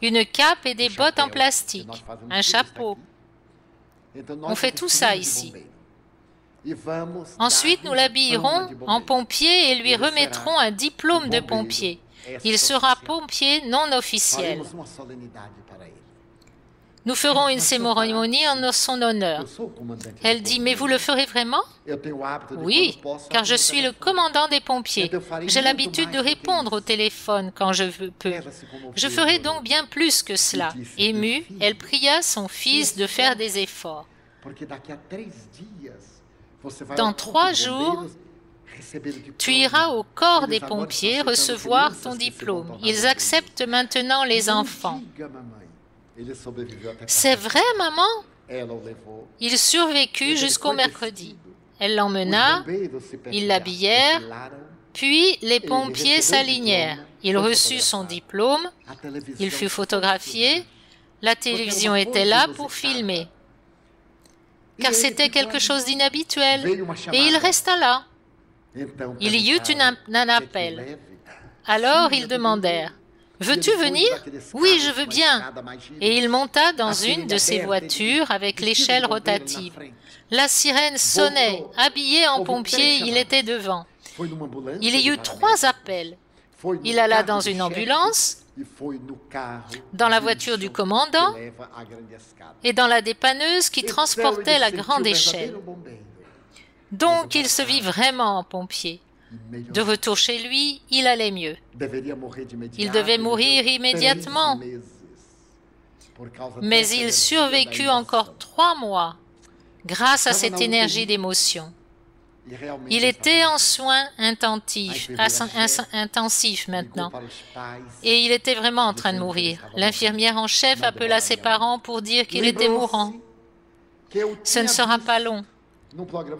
une cape et des bottes en plastique, un chapeau. On fait tout ça ici. Ensuite, nous l'habillerons en pompier et lui remettrons un diplôme de pompier. Il sera pompier non officiel. Nous ferons une cérémonie en son honneur. Elle dit, mais vous le ferez vraiment? Oui, car je suis le commandant des pompiers. J'ai l'habitude de répondre au téléphone quand je peux. Je ferai donc bien plus que cela. Émue, elle pria son fils de faire des efforts. Dans 3 jours, tu iras au corps des pompiers recevoir ton diplôme. Ils acceptent maintenant les enfants. C'est vrai, maman? Il survécut jusqu'au mercredi. Elle l'emmena, ils l'habillèrent, puis les pompiers s'alignèrent. Il reçut son diplôme, il fut photographié, la télévision était là pour filmer. Car c'était quelque chose d'inhabituel, et il resta là. Il y eut un appel. Alors ils demandèrent, « Veux-tu venir? » « Oui, je veux bien. » Et il monta dans une de ces voitures avec l'échelle rotative. La sirène sonnait, habillé en pompier, il était devant. Il y eut 3 appels. Il alla dans une ambulance, dans la voiture du commandant et dans la dépanneuse qui transportait la grande échelle. Donc il se vit vraiment en pompier. De retour chez lui, il allait mieux. Il devait mourir immédiatement, mais il survécut encore 3 mois grâce à cette énergie d'émotion. Il était en soins intensifs maintenant, et il était vraiment en train de mourir. L'infirmière en chef appela ses parents pour dire qu'il était mourant. Ce ne sera pas long.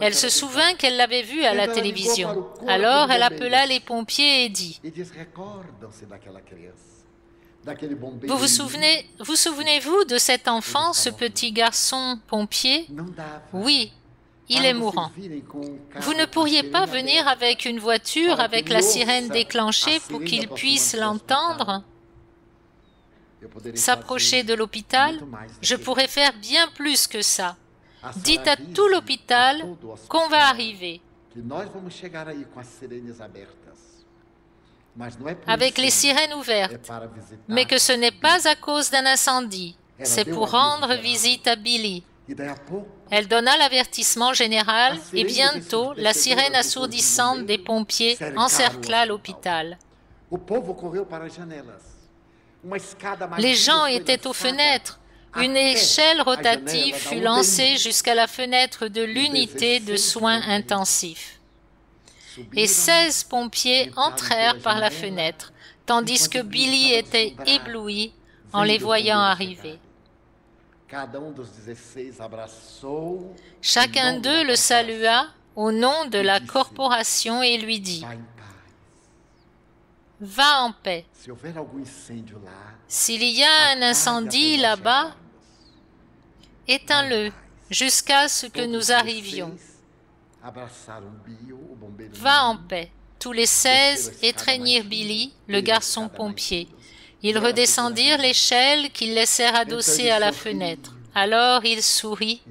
Elle se souvint qu'elle l'avait vu à la télévision. Alors elle appela les pompiers et dit, « Vous souvenez-vous de cet enfant, ce petit garçon pompier? Oui, il est mourant. Vous ne pourriez pas venir avec une voiture avec la sirène déclenchée pour qu'il puisse l'entendre? S'approcher de l'hôpital? Je pourrais faire bien plus que ça. Dites à tout l'hôpital qu'on va arriver. Avec les sirènes ouvertes, mais que ce n'est pas à cause d'un incendie, c'est pour rendre visite à Billy. » Elle donna l'avertissement général et bientôt la sirène assourdissante des pompiers encercla l'hôpital. Les gens étaient aux fenêtres. Une échelle rotative fut lancée jusqu'à la fenêtre de l'unité de soins intensifs. Et 16 pompiers entrèrent par la fenêtre, tandis que Billy était ébloui en les voyant arriver. Chacun d'eux le salua au nom de la corporation et lui dit « Va en paix. S'il y a un incendie là-bas, éteins-le jusqu'à ce que nous arrivions. Va en paix. » Tous les 16 étreignirent Billy, le garçon pompier. Ils redescendirent l'échelle qu'ils laissèrent adossée à la fenêtre. Alors il sourit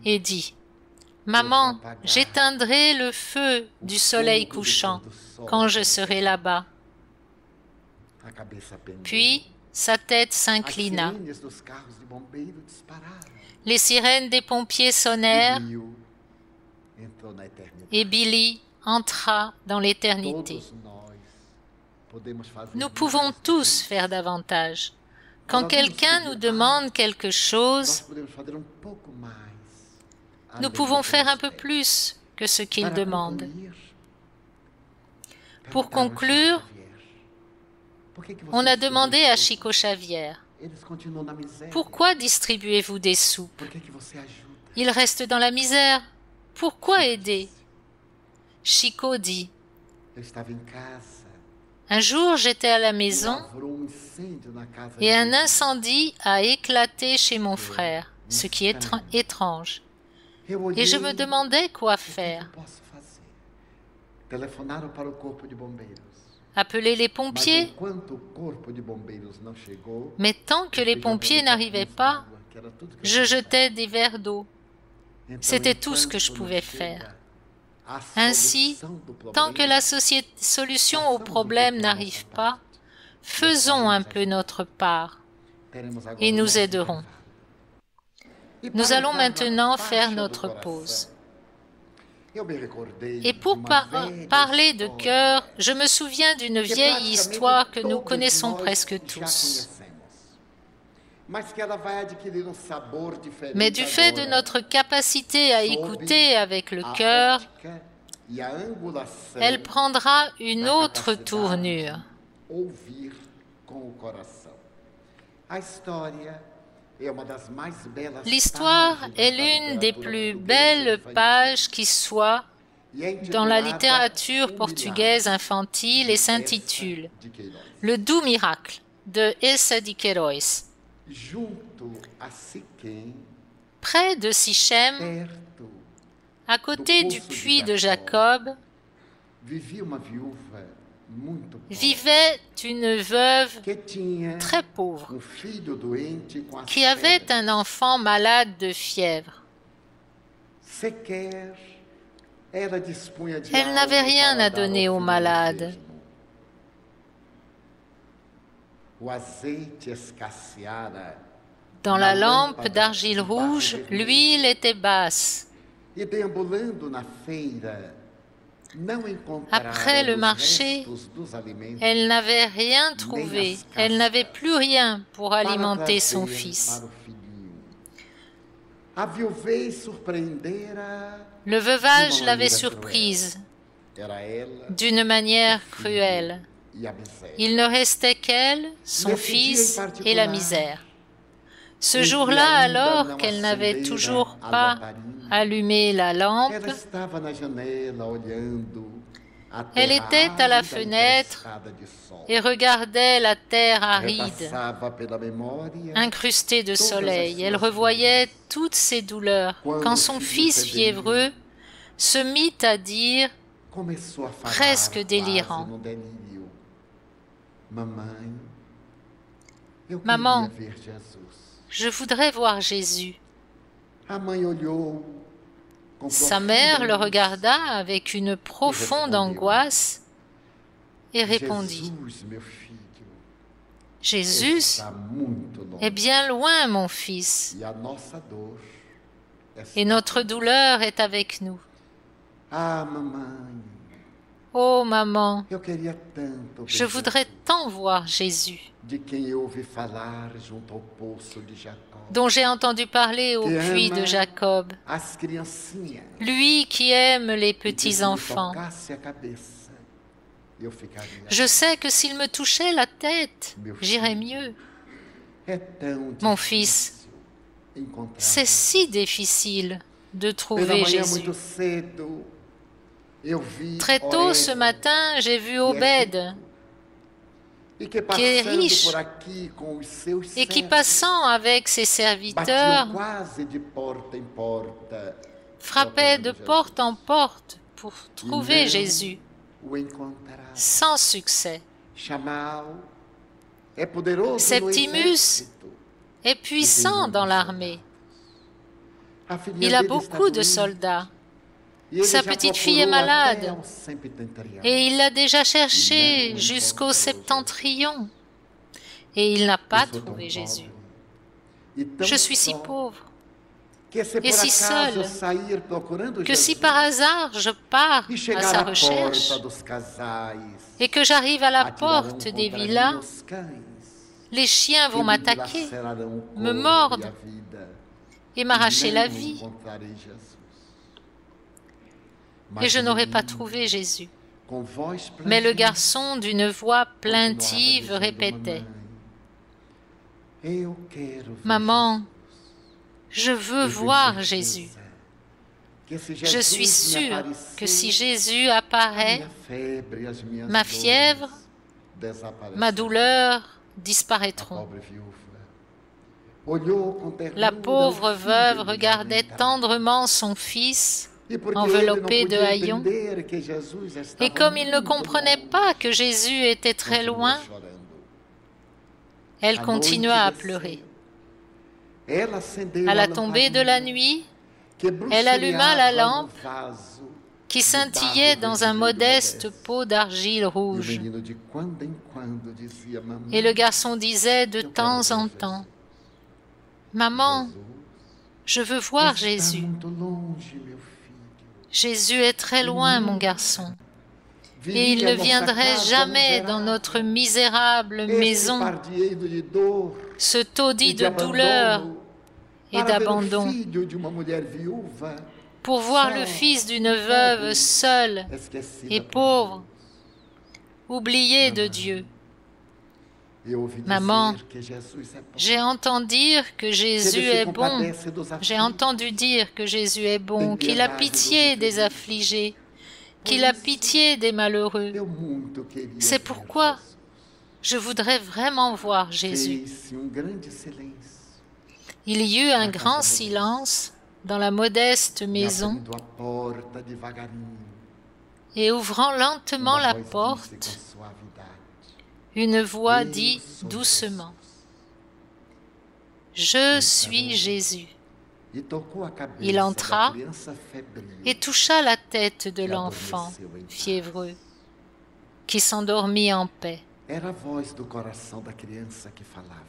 et dit « Maman, j'éteindrai le feu du soleil couchant quand je serai là-bas. » Puis sa tête s'inclina. Les sirènes des pompiers sonnèrent et Billy entra dans l'éternité. Nous pouvons tous faire davantage. Quand quelqu'un nous demande quelque chose, nous pouvons faire un peu plus que ce qu'il demande. Pour conclure, on a demandé à Chico Xavier « Pourquoi distribuez-vous des soupes? Ils restent dans la misère. Pourquoi aider ?» Chico dit « Un jour, j'étais à la maison et un incendie a éclaté chez mon frère, ce qui est étrange. Et je me demandais quoi faire. Appeler les pompiers. Mais tant que les pompiers n'arrivaient pas, je jetais des verres d'eau. C'était tout ce que je pouvais faire. Ainsi, tant que la solution au problème n'arrive pas, faisons un peu notre part et nous aiderons. Nous allons maintenant faire notre pause. Et pour parler de cœur, je me souviens d'une vieille histoire que nous connaissons presque tous. Mais du fait de notre capacité à écouter avec le cœur, elle prendra une autre tournure. L'histoire est l'une des plus belles pages qui soit dans la littérature portugaise infantile et s'intitule « Le doux miracle » de Essa de Queiroz. Près de Sichem, à côté du puits de Jacob, vivait une veuve très pauvre qui avait un enfant malade de fièvre. Elle n'avait rien à donner au malade. Dans la lampe d'argile rouge, l'huile était basse. Après le marché, elle n'avait rien trouvé. Elle n'avait plus rien pour alimenter son fils. Le veuvage l'avait surprise d'une manière cruelle. Il ne restait qu'elle, son fils et la misère. Ce jour-là, alors qu'elle n'avait toujours pas allumé la lampe, elle était à la fenêtre et regardait la terre aride, incrustée de soleil. Elle revoyait toutes ses douleurs quand son fils fiévreux se mit à dire, presque délirant, « Maman, je voudrais voir Jésus. » Sa mère le regarda avec une profonde angoisse et répondit, « Jésus est bien loin, mon fils, et notre douleur est avec nous. » Oh maman, je voudrais tant voir Jésus, dont j'ai entendu parler au puits de Jacob, lui qui aime les petits-enfants. Je sais que s'il me touchait la tête, j'irais mieux. Mon fils, c'est si difficile de trouver Jésus. Très tôt ce matin, j'ai vu Obed, qui est riche et qui, passant avec ses serviteurs, frappait de porte en porte pour trouver Jésus, sans succès. Septimus est puissant dans l'armée. Il a beaucoup de soldats. Sa petite fille est malade et il l'a déjà cherchée jusqu'au septentrion et il n'a pas trouvé Jésus. Je suis si pauvre et si seule que si par hasard je pars à sa recherche et que j'arrive à la porte des villas, les chiens vont m'attaquer, me mordre et m'arracher la vie. Et je n'aurais pas trouvé Jésus. Mais le garçon, d'une voix plaintive, répétait « Maman, je veux voir Jésus. Je suis sûre que si Jésus apparaît, ma fièvre, ma douleur disparaîtront. » La pauvre veuve regardait tendrement son fils, enveloppé de haillons, et comme il ne comprenait pas que Jésus était très loin, elle continua à pleurer. À la tombée de la nuit, elle alluma la lampe qui scintillait dans un modeste pot d'argile rouge. Et le garçon disait de temps en temps, « Maman, je veux voir Jésus. Jésus est très loin, mon garçon, et il ne viendrait jamais dans notre misérable maison, ce taudis de douleur et d'abandon, pour voir le fils d'une veuve seule et pauvre, oublié de Dieu. Maman, j'ai entendu dire que Jésus est bon. J'ai entendu dire que Jésus est bon, qu'il a pitié des affligés, qu'il a pitié des malheureux. C'est pourquoi je voudrais vraiment voir Jésus. » Il y eut un grand silence dans la modeste maison, et ouvrant lentement la porte, une voix dit doucement, « Je suis Jésus. » Il entra et toucha la tête de l'enfant fiévreux, qui s'endormit en paix.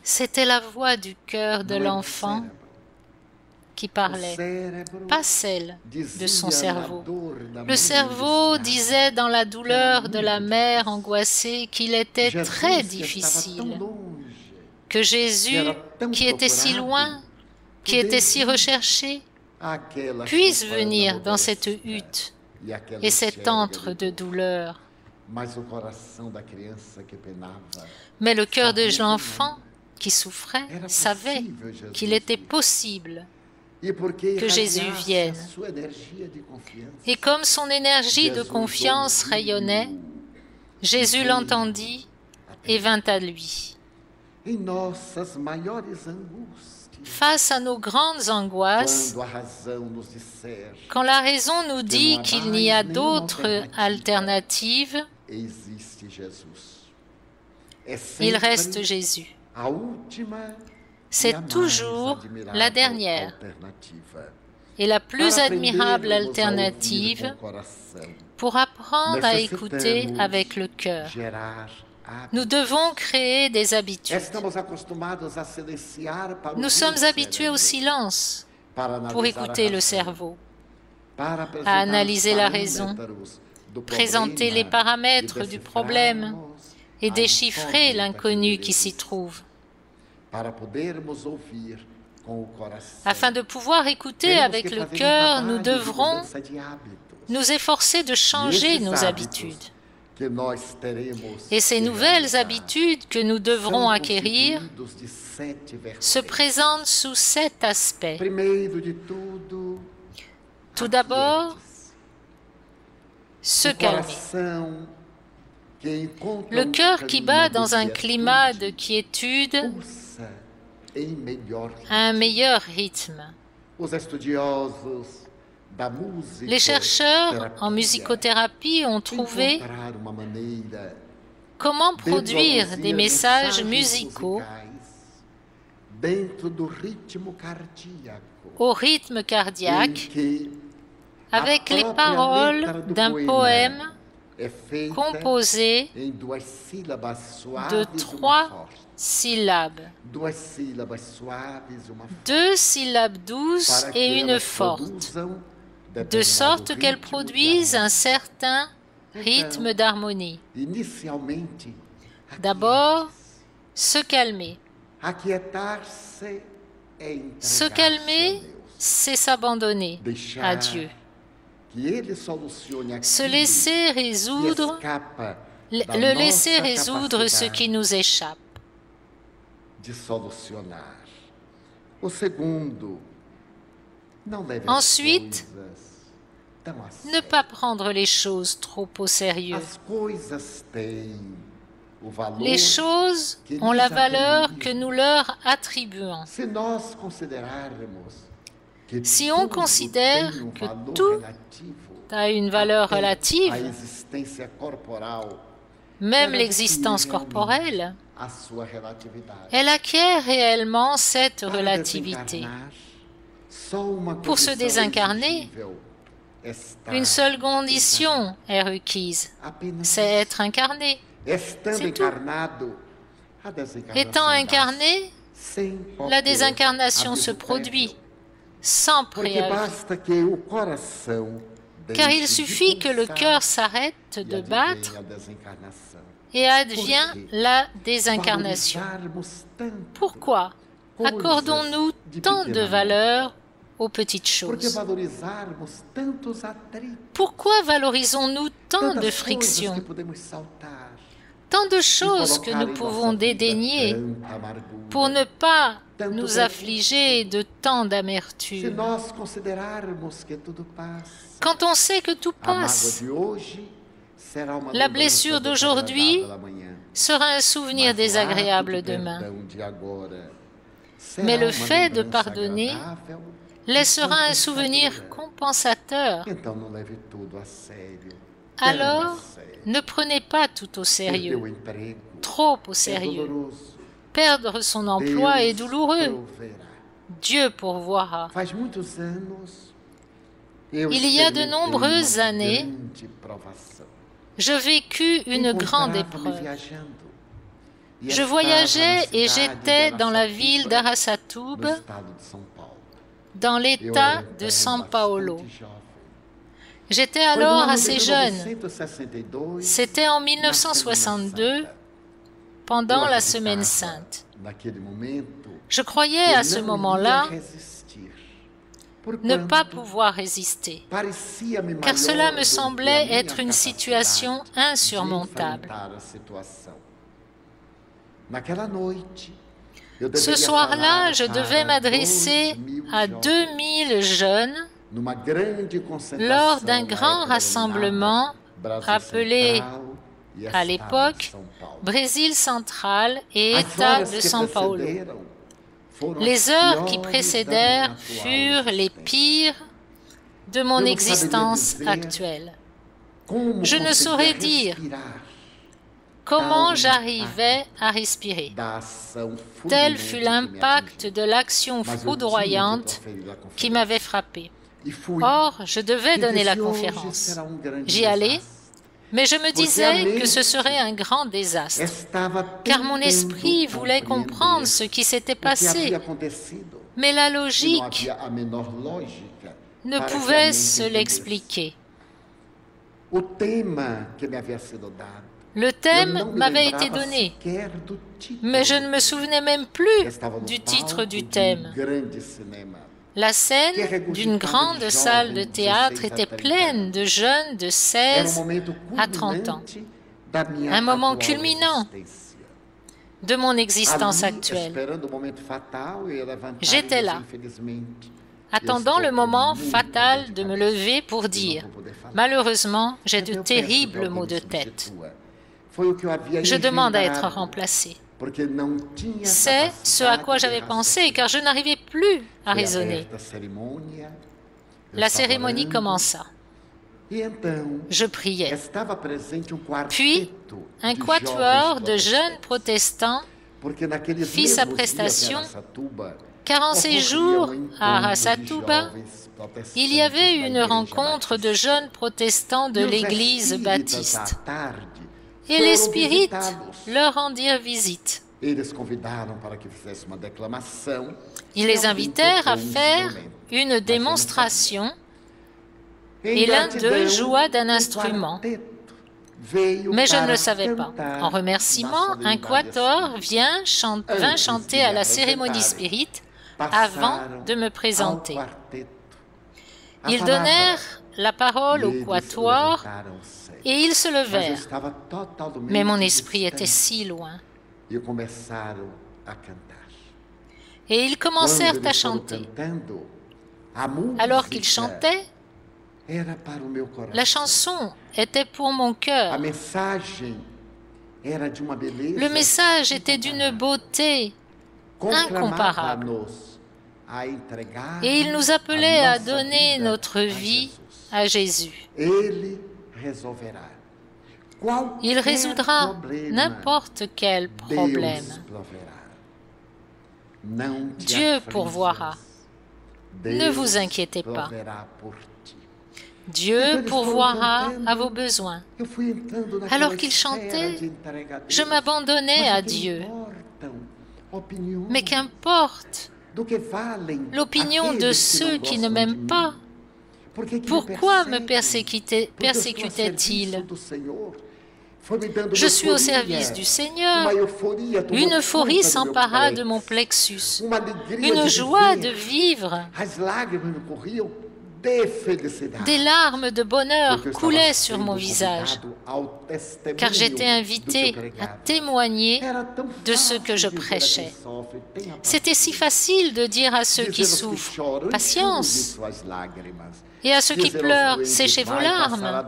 C'était la voix du cœur de l'enfant qui parlait, pas celle de son cerveau. Le cerveau disait dans la douleur de la mère angoissée qu'il était très difficile, que Jésus, qui était si loin, qui était si recherché, puisse venir dans cette hutte et cet antre de douleur. Mais le cœur de l'enfant qui souffrait savait qu'il était possible que Jésus vienne. Et comme son énergie de confiance rayonnait, Jésus l'entendit et vint à lui. Face à nos grandes angoisses, quand la raison nous dit qu'il n'y a d'autre alternative, il reste Jésus. C'est toujours la dernière et la plus admirable alternative pour apprendre à écouter avec le cœur. Nous devons créer des habitudes. Nous sommes habitués au silence pour écouter le cerveau, à analyser la raison, présenter les paramètres du problème et déchiffrer l'inconnu qui s'y trouve. Afin de pouvoir écouter avec le cœur, nous devrons nous efforcer de changer nos habitudes. Et ces nouvelles habitudes que nous devrons acquérir se présentent sous 7 aspects. Tout d'abord, se calmer. Le cœur qui bat dans un climat de quiétude a un meilleur rythme. Les chercheurs en musicothérapie ont trouvé comment produire des messages musicaux au rythme cardiaque avec les paroles d'un poème composé de 3 syllabes, 2 syllabes douces et une forte, de sorte qu'elles produisent un certain rythme d'harmonie. D'abord, se calmer. Se calmer, c'est s'abandonner à Dieu. Se laisser résoudre, le laisser résoudre ce qui nous échappe. Ensuite, ne pas prendre les choses trop au sérieux. Les choses ont la valeur que nous leur attribuons. Si on considère que tout a une valeur relative, même l'existence corporelle, elle acquiert réellement cette relativité. Pour se désincarner, une seule condition est requise, c'est être incarné. C'est tout. Étant incarné, la désincarnation se produit sans préavis. Car il suffit que le cœur s'arrête de battre et advient la désincarnation. Pourquoi accordons-nous tant de valeur aux petites choses? Pourquoi valorisons-nous tant de frictions, tant de choses que nous pouvons dédaigner pour ne pas nous affliger de tant d'amertume? Quand on sait que tout passe, la blessure d'aujourd'hui sera un souvenir désagréable demain. Mais le fait de pardonner laissera un souvenir compensateur. Alors, ne prenez pas tout au sérieux, trop au sérieux. Perdre son emploi est douloureux. Dieu pourvoira. Il y a de nombreuses années, je vécus une grande épreuve. Je voyageais et j'étais dans la ville d'Araçatuba, dans l'État de São Paulo. J'étais alors assez jeune. C'était en 1962, pendant la Semaine Sainte. Je croyais à ce moment-là ne pas pouvoir résister, car cela me semblait être une situation insurmontable. Ce soir-là, je devais m'adresser à 2000 jeunes lors d'un grand rassemblement appelé à l'époque Brésil central et État de São Paulo. Les heures qui précédèrent furent les pires de mon existence actuelle. Je ne saurais dire comment j'arrivais à respirer. Tel fut l'impact de l'action foudroyante qui m'avait frappé. Or, je devais donner la conférence. J'y allais, mais je me disais que ce serait un grand désastre, car mon esprit voulait comprendre ce qui s'était passé, mais la logique ne pouvait se l'expliquer. Le thème m'avait été donné, mais je ne me souvenais même plus du titre du thème. La scène d'une grande salle de théâtre était pleine de jeunes de 16 à 30 ans. Un moment culminant de mon existence actuelle. J'étais là, attendant le moment fatal de me lever pour dire « Malheureusement, j'ai de terribles maux de tête. Je demande à être remplacé. » C'est ce à quoi j'avais pensé, car je n'arrivais plus à raisonner. La cérémonie commença. Je priais. Puis, un quatuor de jeunes protestants fit sa prestation, car en ces jours, à Araçatuba, il y avait une rencontre de jeunes protestants de l'église baptiste. Et les spirites leur rendirent visite. Ils les invitèrent à faire une démonstration et l'un d'eux joua d'un instrument. Mais je ne le savais pas. En remerciement, un quatuor vint chanter à la cérémonie spirit avant de me présenter. Ils donnèrent la parole au quatuor et ils se levèrent. Mais mon esprit était si loin. Et ils commencèrent à chanter. Alors qu'ils chantaient, la chanson était pour mon cœur. Le message était d'une beauté incomparable. Et il nous appelait à donner notre vie à Jésus. Il résoudra n'importe quel problème. Dieu pourvoira. Ne vous inquiétez pas. Dieu pourvoira à vos besoins. Alors qu'il chantait, je m'abandonnais à Dieu. Mais qu'importe l'opinion de ceux qui ne m'aiment pas. Pourquoi me persécutait-il? Je suis au service du Seigneur. Une euphorie s'empara de mon plexus. Une joie de vivre. Des larmes de bonheur coulaient sur mon visage, car j'étais invité à témoigner de ce que je prêchais. C'était si facile de dire à ceux qui souffrent « Patience !» et à ceux qui pleurent « Séchez vos larmes !»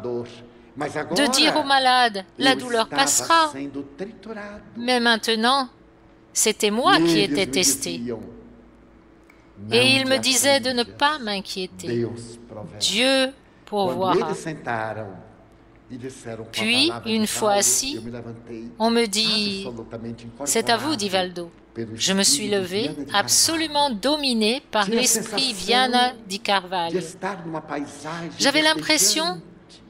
de dire aux malades « La douleur passera !» Mais maintenant, c'était moi qui étais testé. Et il me disait de ne pas m'inquiéter. Dieu pourvoira. Puis, une fois assis, on me dit « C'est à vous, Divaldo ». Je me suis levé, absolument dominé par l'esprit Viana di Carvalho. J'avais l'impression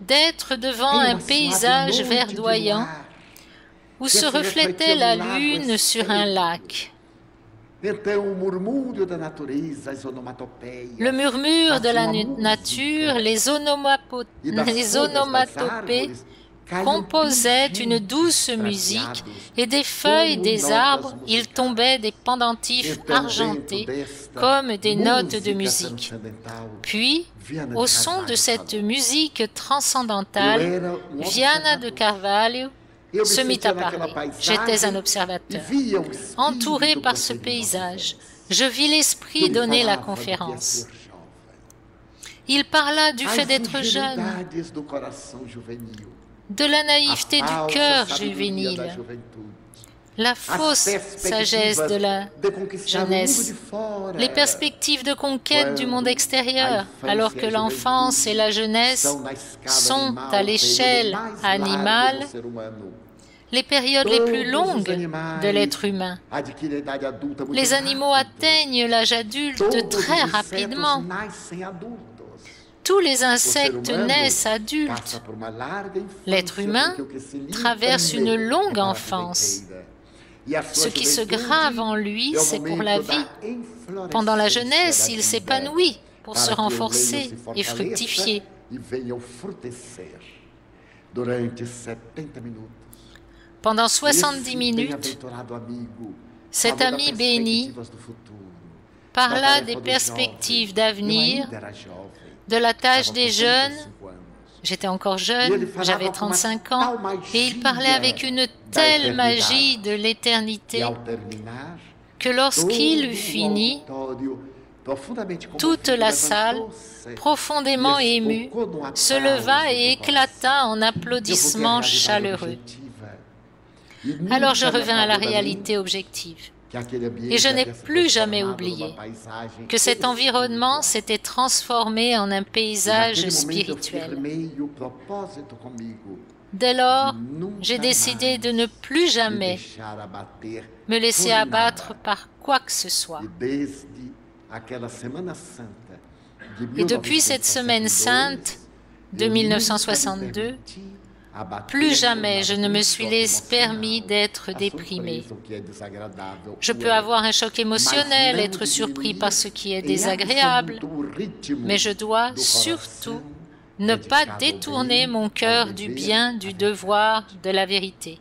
d'être devant un paysage verdoyant où se reflétait la lune sur un lac. Le murmure de la nature, les onomatopées composaient une douce musique et des feuilles des arbres, il tombait des pendentifs argentés comme des notes de musique. Puis, au son de cette musique transcendantale, Viana de Carvalho se mit à parler. J'étais un observateur. Entouré par ce paysage, je vis l'esprit donner la conférence. Il parla du fait d'être jeune, de la naïveté du cœur juvénile, la fausse sagesse de la jeunesse, les perspectives de conquête du monde extérieur, alors que l'enfance et la jeunesse sont à l'échelle animale les périodes les plus longues de l'être humain. Les animaux atteignent l'âge adulte très rapidement. Tous les insectes naissent adultes. L'être humain traverse une longue enfance. Ce qui se grave en lui, c'est pour la vie. Pendant la jeunesse, il s'épanouit pour se renforcer et fructifier. Pendant 70 minutes, cet ami béni parla des perspectives d'avenir, de la tâche des jeunes. J'étais encore jeune, j'avais 35 ans, et il parlait avec une telle magie de l'éternité que lorsqu'il eut fini, toute la salle, profondément émue, se leva et éclata en applaudissements chaleureux. Alors je revins à la réalité objective. Et je n'ai plus jamais oublié que cet environnement s'était transformé en un paysage spirituel. Dès lors, j'ai décidé de ne plus jamais me laisser abattre par quoi que ce soit. Et depuis cette semaine sainte de 1962, plus jamais je ne me suis permis d'être déprimé. Je peux avoir un choc émotionnel, être surpris par ce qui est désagréable, mais je dois surtout ne pas détourner mon cœur du bien, du devoir, de la vérité.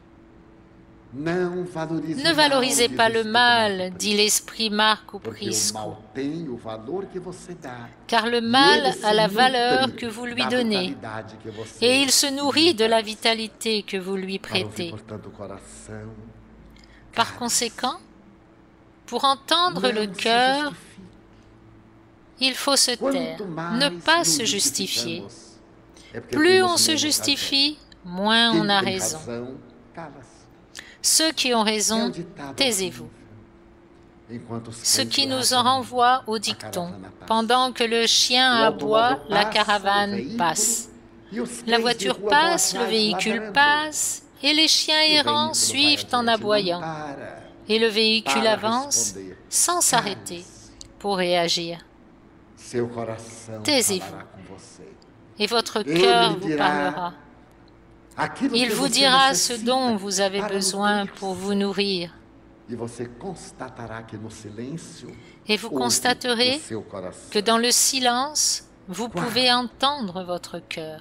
Ne valorisez pas le mal, dit l'esprit Marco Prisco, car le mal a la valeur que vous lui donnez, et il se nourrit de la vitalité que vous lui prêtez. Par conséquent, pour entendre le cœur, il faut se taire, ne pas se justifier. Plus on se justifie, moins on a raison. Ceux qui ont raison, taisez-vous. Ce qui nous en renvoie au dicton. Pendant que le chien aboie, la caravane passe. La voiture passe, le véhicule passe, et les chiens errants suivent en aboyant. Et le véhicule avance sans s'arrêter pour réagir. Taisez-vous, et votre cœur vous parlera. Il vous dira ce dont vous avez besoin pour vous nourrir. Et vous constaterez que dans le silence, vous pouvez entendre votre cœur.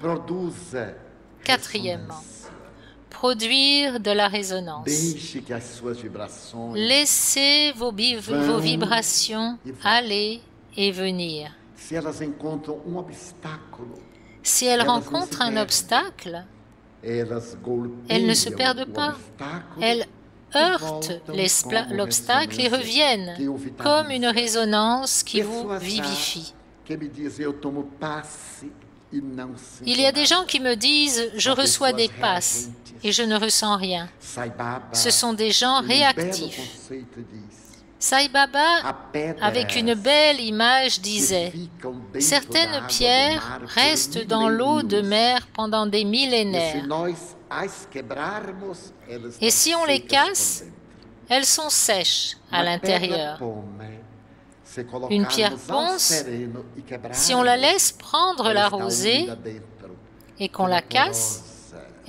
Quatrièmement, produire de la résonance. Laissez vos vibrations aller et venir. Si elles rencontrent un obstacle, elles ne se perdent pas. Elles heurtent l'obstacle et reviennent comme une résonance qui vous vivifie. Il y a des gens qui me disent « je reçois des passes » et je ne ressens rien. Ce sont des gens réactifs. Sai Baba, avec une belle image, disait « Certaines pierres restent dans l'eau de mer pendant des millénaires. Et si on les casse, elles sont sèches à l'intérieur. Une pierre ponce, si on la laisse prendre la rosée et qu'on la casse,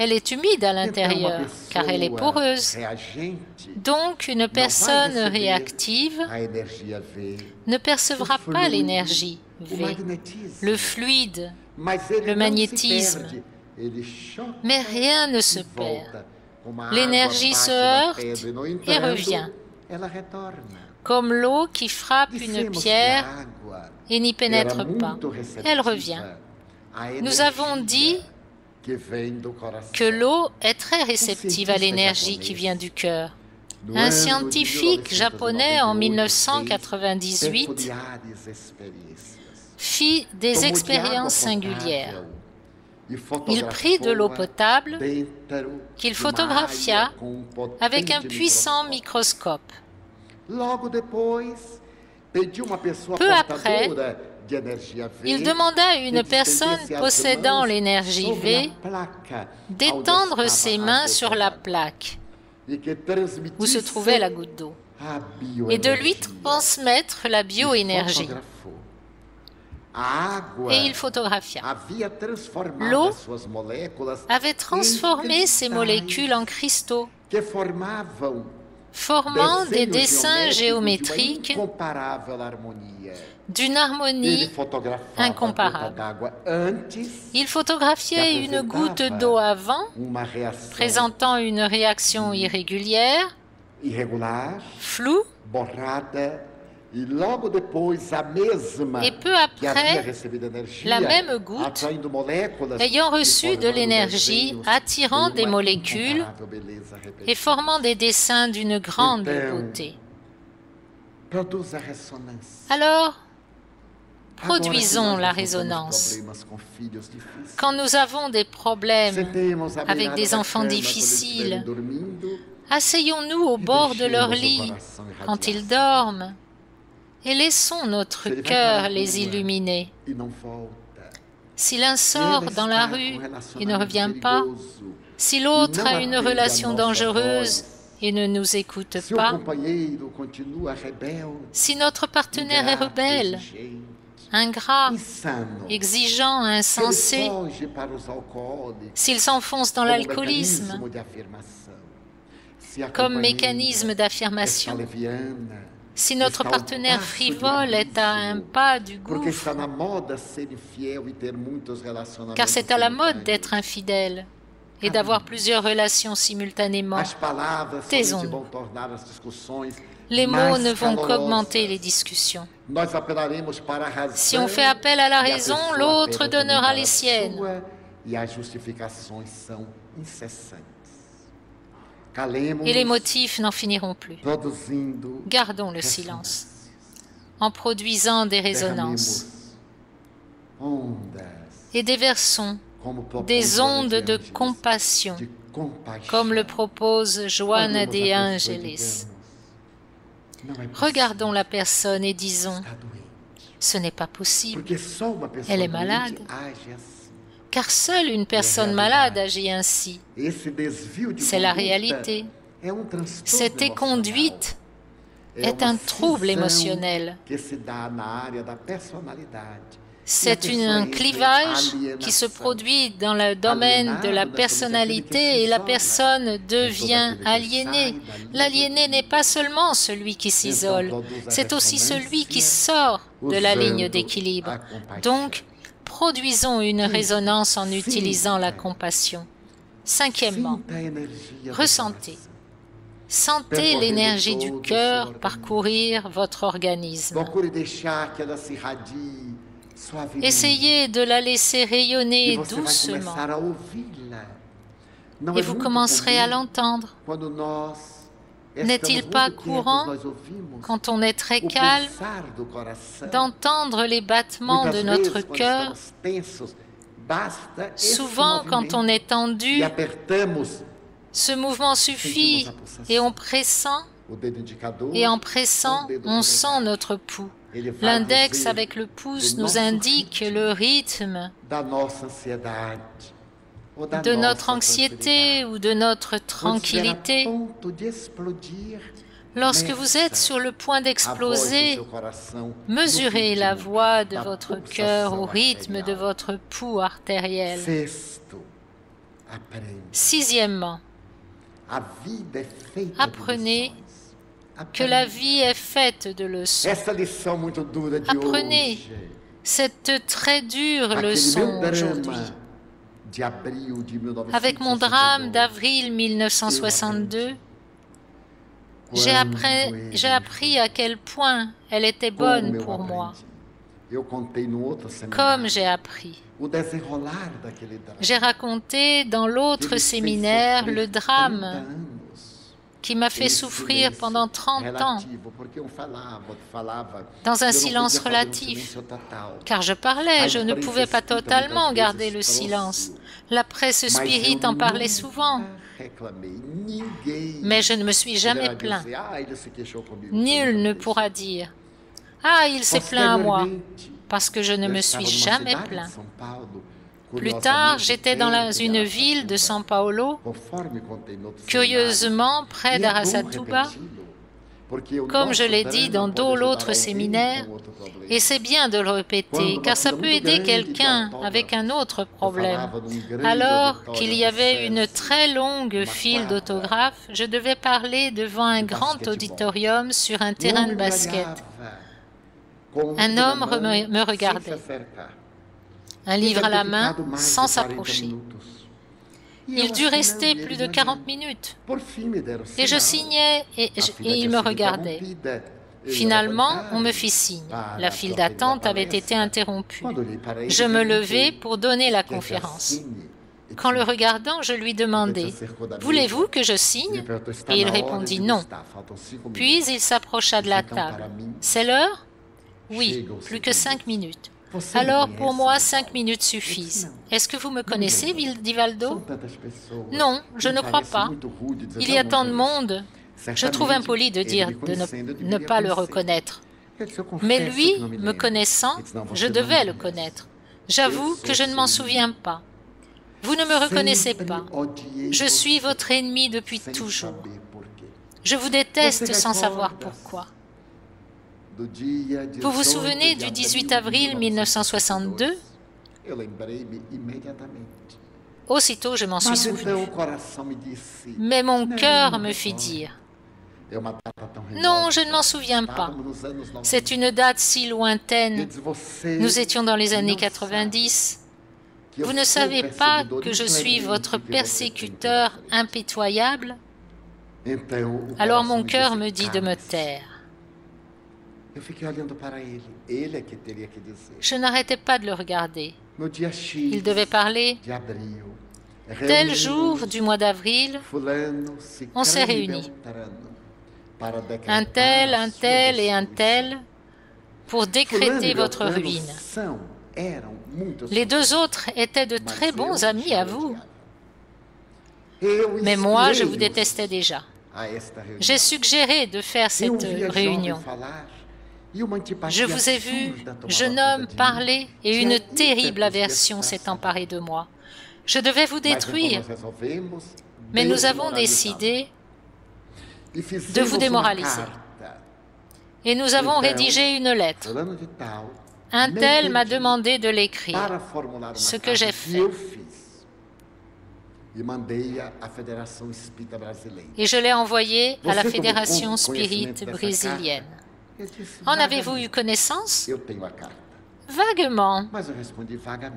elle est humide à l'intérieur, car elle est poreuse. Donc, une personne réactive ne percevra pas l'énergie V, le fluide, le magnétisme. Mais rien ne se perd. L'énergie se heurte et revient, comme l'eau qui frappe une pierre et n'y pénètre pas. Elle revient. Nous avons dit que l'eau est très réceptive à l'énergie qui vient du cœur. Un scientifique japonais en 1998 fit des expériences singulières. Il prit de l'eau potable qu'il photographia avec un puissant microscope. Peu après, il demanda à une personne possédant l'énergie V d'étendre ses mains sur la plaque où se trouvait la goutte d'eau et de lui transmettre la bioénergie. Et il photographia. L'eau avait transformé ses molécules en cristaux formant des dessins géométriques d'une harmonie incomparable. Il photographiait une goutte d'eau avant, présentant une réaction irrégulière, floue, et peu après, la même goutte, ayant reçu de l'énergie, attirant des molécules et formant des dessins d'une grande beauté. Alors, produisons la résonance. Quand nous avons des problèmes avec des enfants difficiles, asseyons-nous au bord de leur lit quand ils dorment et laissons notre cœur les illuminer. Si l'un sort dans la rue et ne revient pas, si l'autre a une relation dangereuse et ne nous écoute pas, si notre partenaire est rebelle, ingrat, exigeant, insensé, s'il s'enfonce dans l'alcoolisme comme mécanisme d'affirmation, si notre partenaire frivole est à un pas du gouffre, car c'est à la mode d'être infidèle et d'avoir plusieurs relations simultanément, taisons-nous. Les mots ne vont qu'augmenter les discussions. Si on fait appel à la raison, l'autre donnera les siennes. Et les motifs n'en finiront plus. Gardons le silence en produisant des résonances et déversons des ondes de compassion, comme le propose Joana de Angelis. Regardons la personne et disons, ce n'est pas possible, elle est malade. Car seule une personne malade agit ainsi. C'est la réalité. Cette éconduite est un trouble émotionnel. C'est un clivage qui se produit dans le domaine de la personnalité et la personne devient aliénée. L'aliéné n'est pas seulement celui qui s'isole, c'est aussi celui qui sort de la ligne d'équilibre. Donc, produisons une résonance en utilisant la compassion. Cinquièmement, ressentez. Sentez l'énergie du cœur parcourir votre organisme. Essayez de la laisser rayonner doucement et vous commencerez à l'entendre. N'est-il pas courant, quand on est très calme, d'entendre les battements de notre cœur? Souvent, quand on est tendu, ce mouvement suffit et en pressant, on sent notre pouls. L'index avec le pouce nous indique le rythme de notre anxiété ou de notre tranquillité. Lorsque vous êtes sur le point d'exploser, mesurez la voix de votre cœur au rythme de votre pouls artériel. Sixièmement, apprenez que la vie est faite de leçons. Apprenez cette très dure leçon aujourd'hui. Avec mon drame d'avril 1962, j'ai appris à quel point elle était bonne pour moi. Comme j'ai appris. J'ai raconté dans l'autre séminaire le drame qui m'a fait souffrir pendant 30 ans, dans un silence relatif, car je parlais, je ne pouvais pas totalement garder le silence. La presse spirite en parlait souvent, mais je ne me suis jamais plaint. Nul ne pourra dire « Ah, il s'est plaint à moi », parce que je ne me suis jamais plaint. Plus tard, j'étais dans une ville de São Paulo, curieusement près d'Araçatuba, Comme je l'ai dit dans l'autre séminaire, et c'est bien de le répéter, car ça peut aider quelqu'un avec un autre problème. Alors qu'il y avait une très longue file d'autographes, je devais parler devant un grand auditorium sur un terrain de basket. Un homme me regardait, un livre à la main, sans s'approcher. Il dut rester plus de 40 minutes. Et je signais et il me regardait. Finalement, on me fit signe. La file d'attente avait été interrompue. Je me levai pour donner la conférence. Qu'en le regardant, je lui demandai « Voulez-vous que je signe ?» Et il répondit « Non ». Puis il s'approcha de la table. « C'est l'heure » ? « Oui, plus que 5 minutes. » « Alors, pour moi, 5 minutes suffisent. Est-ce que vous me connaissez, Divaldo? »« Non, je ne crois pas. Il y a tant de monde. » Je trouve impoli de dire de ne pas le reconnaître. Mais lui, me connaissant, je devais le connaître. J'avoue que je ne m'en souviens pas. Vous ne me reconnaissez pas. Je suis votre ennemi depuis toujours. Je vous déteste sans savoir pourquoi. Vous vous souvenez du 18 avril 1962? Aussitôt, je m'en suis souvenu. Mais mon cœur me fit dire « Non, je ne m'en souviens pas. C'est une date si lointaine. Nous étions dans les années 90. Vous ne savez pas que je suis votre persécuteur impitoyable? » Alors mon cœur me dit de me taire. Je n'arrêtais pas de le regarder. Il devait parler. Tel jour du mois d'avril, on s'est réunis. Un tel et un tel pour décréter votre ruine. Les deux autres étaient de très bons amis à vous. Mais moi, je vous détestais déjà. J'ai suggéré de faire cette réunion. Je vous ai vu, jeune homme, parler et une terrible aversion s'est emparée de moi. Je devais vous détruire, mais nous avons décidé de vous démoraliser. Et nous avons rédigé une lettre. Un tel m'a demandé de l'écrire, ce que j'ai fait. Et je l'ai envoyé à la Fédération Spirit brésilienne. En avez-vous eu connaissance? Vaguement.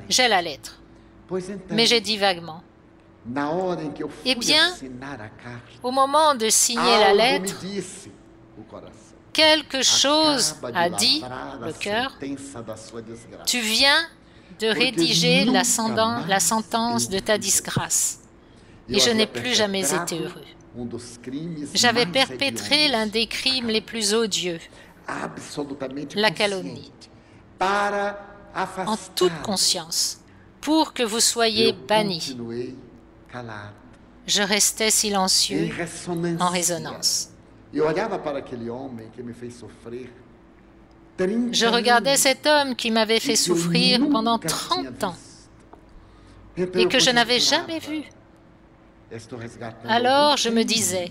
J'ai la lettre. Mais j'ai dit vaguement. Eh bien, au moment de signer la lettre, quelque chose a dit, le cœur, tu viens de rédiger la sentence de ta disgrâce. Et je n'ai plus jamais été heureux. J'avais perpétré l'un des crimes les plus odieux, la calomnie, en toute conscience, pour que vous soyez bannis. Je restais silencieux en résonance. Je regardais cet homme qui m'avait fait souffrir pendant 30 ans et que je n'avais jamais vu. Alors je me disais,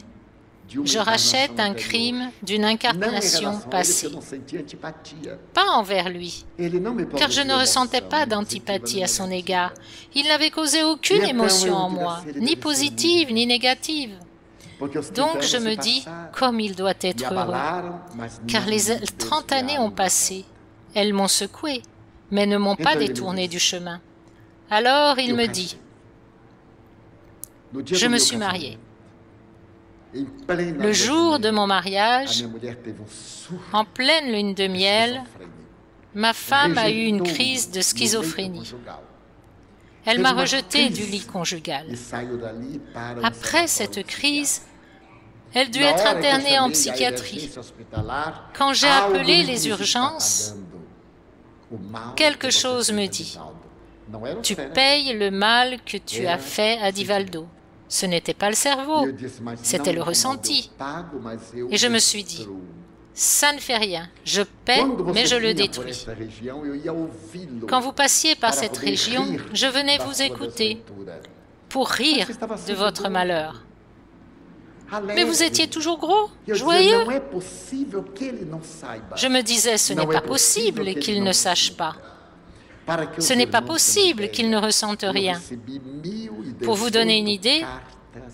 je rachète un crime d'une incarnation passée. Pas envers lui, car je ne ressentais pas d'antipathie à son égard. Il n'avait causé aucune émotion en moi, ni positive ni négative. Donc je me dis, comme il doit être heureux, car les 30 années ont passé. Elles m'ont secoué, mais ne m'ont pas détourné du chemin. Alors il me dit, je me suis marié. Le jour de mon mariage, en pleine lune de miel, ma femme a eu une crise de schizophrénie. Elle m'a rejeté du lit conjugal. Après cette crise, elle dut être internée en psychiatrie. Quand j'ai appelé les urgences, quelque chose me dit, « Tu payes le mal que tu as fait à Divaldo. » Ce n'était pas le cerveau, c'était le ressenti. Et je me suis dit, ça ne fait rien, je paie, mais je le détruis. Quand vous passiez par cette région, je venais vous écouter pour rire de votre malheur. Mais vous étiez toujours gros, joyeux. Je me disais, ce n'est pas possible qu'il ne sache pas. Ce n'est pas possible qu'il ne ressente rien. Pour vous donner une idée,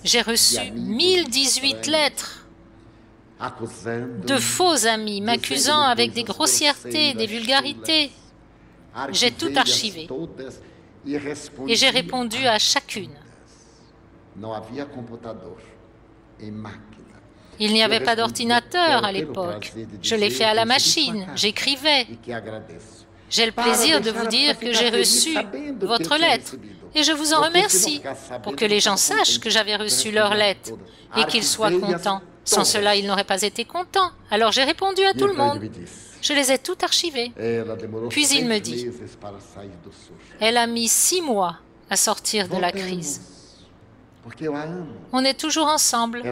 j'ai reçu 1018 lettres de faux amis m'accusant avec des grossièretés, des vulgarités. J'ai tout archivé et j'ai répondu à chacune. Il n'y avait pas d'ordinateur à l'époque. Je l'ai fait à la machine, j'écrivais. J'ai le plaisir de vous dire que j'ai reçu votre lettre et je vous en remercie pour que les gens sachent que j'avais reçu leur lettre et qu'ils soient contents. Sans cela, ils n'auraient pas été contents. Alors j'ai répondu à tout le monde. Je les ai toutes archivées. Puis il me dit, elle a mis 6 mois à sortir de la crise. On est toujours ensemble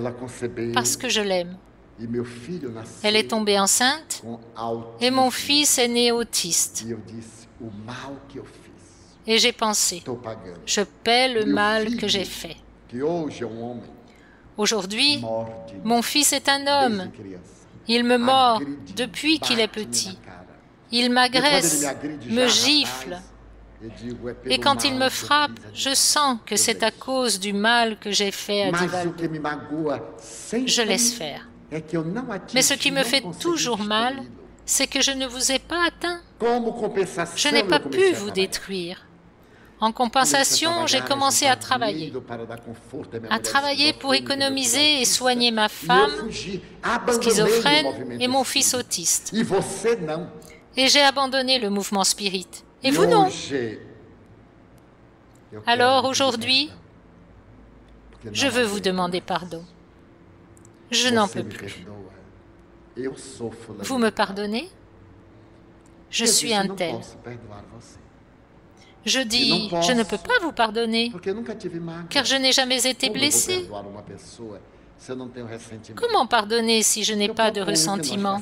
parce que je l'aime. Elle est tombée enceinte et mon fils est né autiste. Et j'ai pensé, je paie le mal que j'ai fait. Aujourd'hui, mon fils est un homme. Il me mord depuis qu'il est petit. Il m'agresse, me gifle. Et quand il me frappe, je sens que c'est à cause du mal que j'ai fait à Divaldo. Je laisse faire. Mais ce qui me fait toujours mal, c'est que je ne vous ai pas atteint. Je n'ai pas pu vous détruire. En compensation, j'ai commencé à travailler pour économiser et soigner ma femme schizophrène et mon fils autiste. Et j'ai abandonné le mouvement spirit. Et vous non. Alors aujourd'hui, je veux vous demander pardon. Je n'en peux plus. Vous me pardonnez? Je suis un tel. Je dis, je ne peux pas vous pardonner, car je n'ai jamais été blessé. Comment pardonner si je n'ai pas de ressentiment?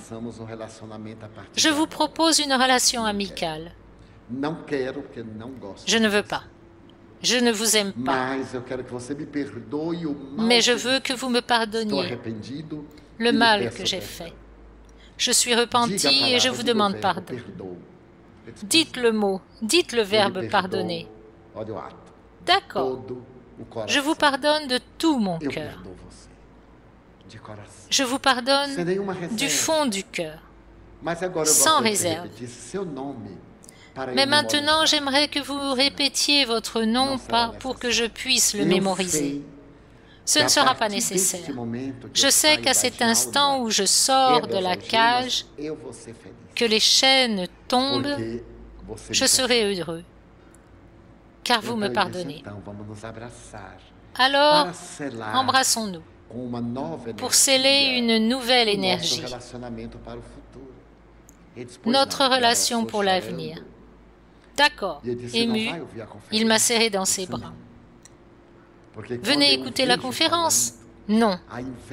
Je vous propose une relation amicale. Je ne veux pas. Je ne vous aime pas. Mais je veux que vous me pardonniez le mal que j'ai fait. Je suis repenti et je vous demande pardon. Dites le mot, dites le verbe pardonner. D'accord. Je vous pardonne de tout mon cœur. Je vous pardonne du fond du cœur, sans réserve. Mais maintenant, j'aimerais que vous répétiez votre nom pour que je puisse le mémoriser. Ce ne sera pas nécessaire. Je sais qu'à cet instant où je sors de la cage, que les chaînes tombent, je serai heureux, car vous me pardonnez. Alors, embrassons-nous pour sceller une nouvelle énergie, notre relation pour l'avenir. D'accord, ému, il m'a serré dans ses bras. Venez écouter la conférence? Non,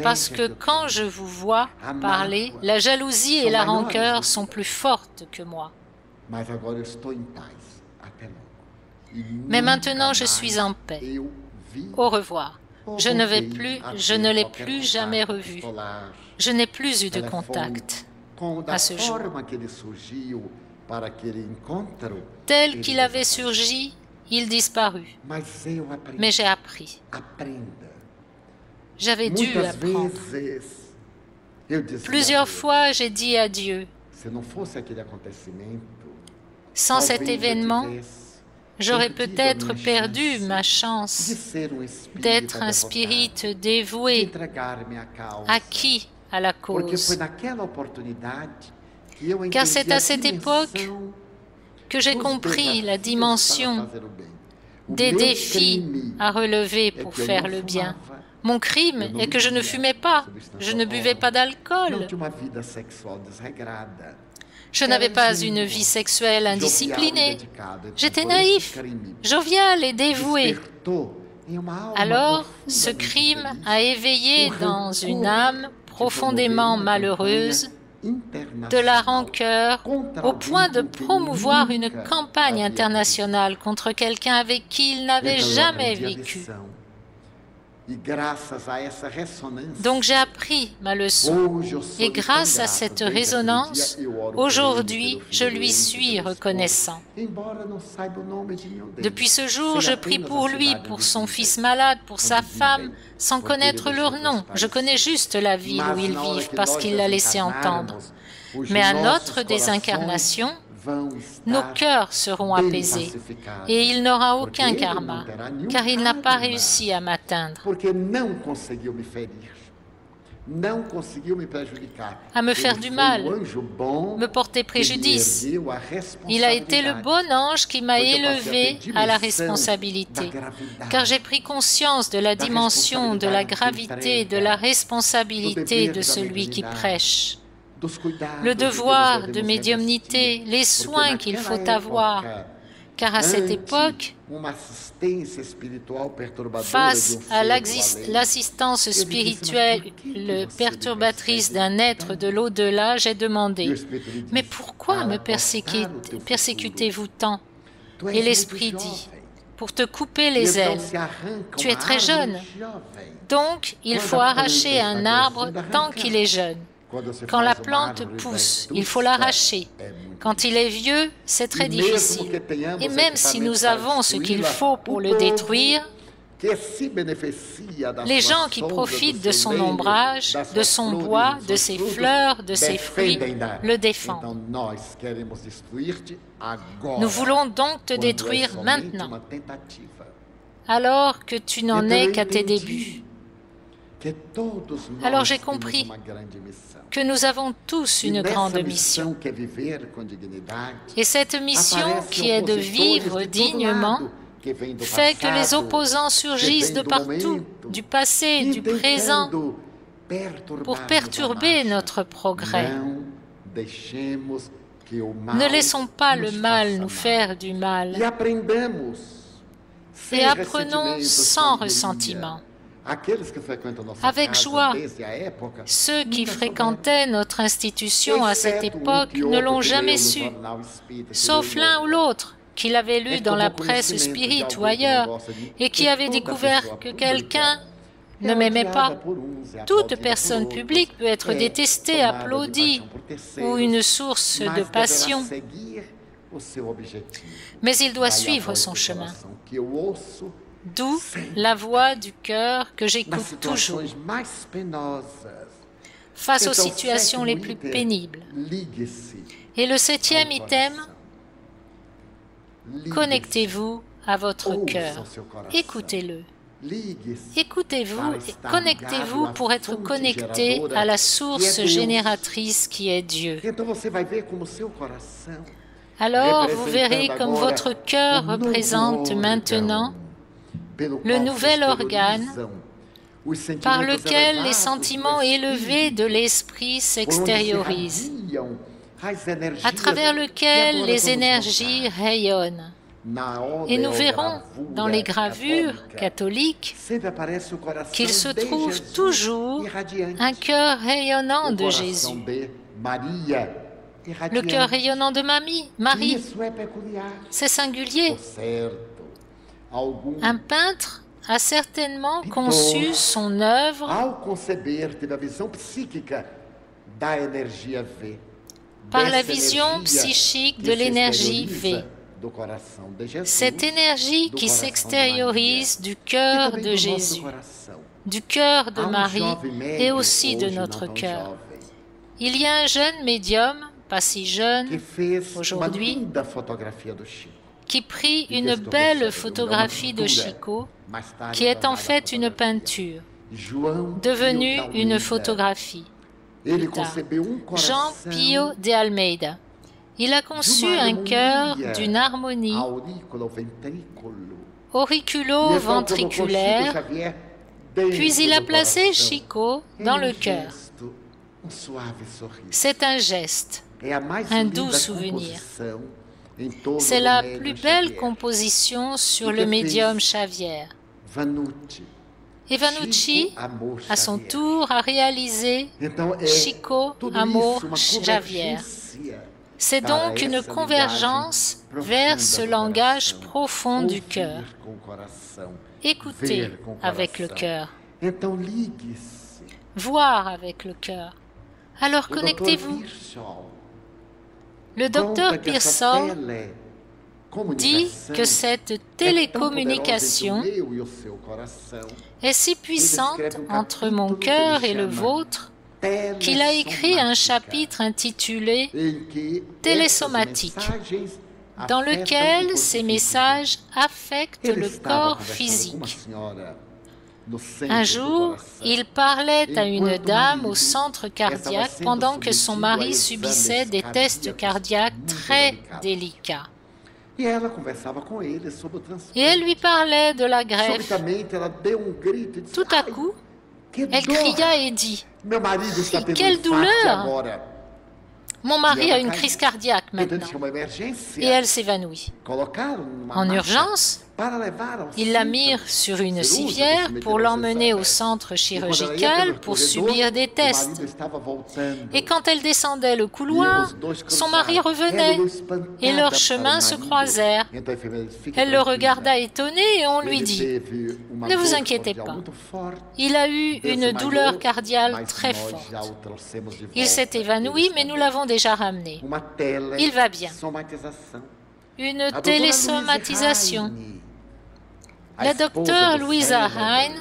parce que quand je vous vois parler, la jalousie et la rancœur sont plus fortes que moi. Mais maintenant, je suis en paix. Au revoir. Je ne l'ai plus jamais revu. Je n'ai plus eu de contact à ce jour. Tel qu'il avait surgi, il disparut. Mais j'ai appris. J'avais dû apprendre. Plusieurs fois, j'ai dit à Dieu, sans cet événement, j'aurais peut-être perdu ma chance d'être un spirit dévoué, acquis à la cause. Car c'est à cette époque que j'ai compris la dimension des défis à relever pour faire le bien. Mon crime est que je ne fumais pas, je ne buvais pas d'alcool. Je n'avais pas une vie sexuelle indisciplinée. J'étais naïf, jovial et dévoué. Alors, ce crime a éveillé dans une âme profondément malheureuse de la rancœur au point de promouvoir une campagne internationale contre quelqu'un avec qui il n'avait jamais vécu. Donc j'ai appris ma leçon et grâce à cette résonance, aujourd'hui je lui suis reconnaissant. Depuis ce jour, je prie pour lui, pour son fils malade, pour sa femme, sans connaître leur nom. Je connais juste la ville où ils vivent parce qu'il l'a laissé entendre. Mais à notre désincarnation, nos cœurs seront apaisés et il n'aura aucun karma, car il n'a pas réussi à m'atteindre, à me faire du mal, me porter préjudice. Il a été le bon ange qui m'a élevé à la responsabilité, car j'ai pris conscience de la dimension, de la gravité, de la responsabilité de celui qui prêche. Le devoir de médiumnité, les soins qu'il faut avoir, car à cette époque, face à l'assistance spirituelle perturbatrice d'un être de l'au-delà, j'ai demandé « Mais pourquoi me persécutez-vous tant ?» Et l'Esprit dit « Pour te couper les ailes. Tu es très jeune, donc il faut arracher un arbre tant qu'il est jeune. Quand la plante pousse, il faut l'arracher. Quand il est vieux, c'est très difficile. Et même si nous avons ce qu'il faut pour le détruire, les gens qui profitent de son ombrage, de son bois, de ses fleurs, de ses fruits, le défendent. Nous voulons donc te détruire maintenant, alors que tu n'en es qu'à tes débuts. Alors j'ai compris que nous avons tous une grande mission. Et cette mission, qui est de vivre dignement, fait que les opposants surgissent de partout, du passé, du présent, pour perturber notre progrès. Ne laissons pas le mal nous faire du mal et apprenons sans ressentiment. Avec joie. Ceux qui fréquentaient notre institution à cette époque ne l'ont jamais su, sauf l'un ou l'autre qui l'avait lu dans la presse spirit ou ailleurs et qui avait découvert que quelqu'un ne m'aimait pas. Toute personne publique peut être détestée, applaudie ou une source de passion, mais il doit suivre son chemin. D'où la voix du cœur que j'écoute toujours. Face aux situations les plus pénibles. Et le 7e item, connectez-vous à votre cœur. Écoutez-le. Écoutez-vous et connectez-vous pour être connecté à la source génératrice qui est Dieu. Alors vous verrez comme votre cœur représente maintenant le nouvel organe par lequel les sentiments élevés de l'esprit s'extériorisent, à travers lequel les énergies rayonnent. Et nous verrons dans les gravures catholiques qu'il se trouve toujours un cœur rayonnant de Jésus. Le cœur rayonnant de Marie, c'est singulier. Un peintre a certainement conçu son œuvre par la vision psychique de l'énergie V. Cette énergie qui s'extériorise du cœur de Jésus, du cœur de Marie et aussi de notre cœur. Il y a un jeune médium, pas si jeune aujourd'hui, qui prit une belle photographie de Chico, qui est en fait une peinture, devenue une photographie. Jean Pio de Almeida. Il a conçu un cœur d'une harmonie auriculo-ventriculaire, puis il a placé Chico dans le cœur. C'est un geste, un doux souvenir. C'est la plus belle composition sur le médium Xavier. Et Vanucci, à son tour, a réalisé Chico, Amour, Xavier. C'est donc une convergence vers ce langage profond du cœur. Écoutez avec le cœur. Voir avec le cœur. Alors connectez-vous. Le docteur Pearsall dit que cette télécommunication est si puissante entre mon cœur et le vôtre qu'il a écrit un chapitre intitulé « Télésomatique », dans lequel ces messages affectent le corps physique. Un jour, il parlait à une dame au centre cardiaque pendant que son mari subissait des tests cardiaques très délicats. Et elle lui parlait de la greffe. Tout à coup, elle cria et dit « Quelle douleur! Mon mari a une crise cardiaque maintenant. » Et elle s'évanouit. En urgence, ils la mirent sur une civière pour l'emmener au centre chirurgical pour subir des tests. Et quand elle descendait le couloir, son mari revenait et leurs chemins se croisèrent. Elle le regarda étonnée et on lui dit « Ne vous inquiétez pas, il a eu une douleur cardiaque très forte. Il s'est évanoui, mais nous l'avons déjà ramené. Il va bien. » Une télésomatisation. La docteure Louisa Hine,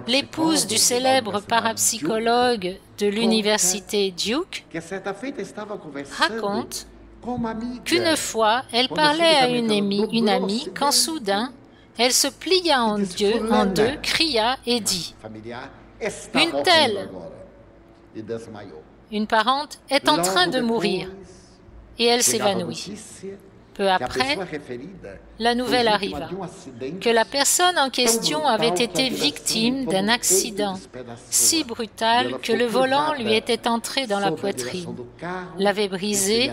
l'épouse du célèbre parapsychologue de l'université Duke, raconte qu'une fois, elle parlait à une amie quand soudain, elle se plia en deux, cria et dit « Une telle, une parente, est en train de mourir. » Et elle s'évanouit. Peu après, la nouvelle arriva, que la personne en question avait été victime d'un accident si brutal que le volant lui était entré dans la poitrine, l'avait brisé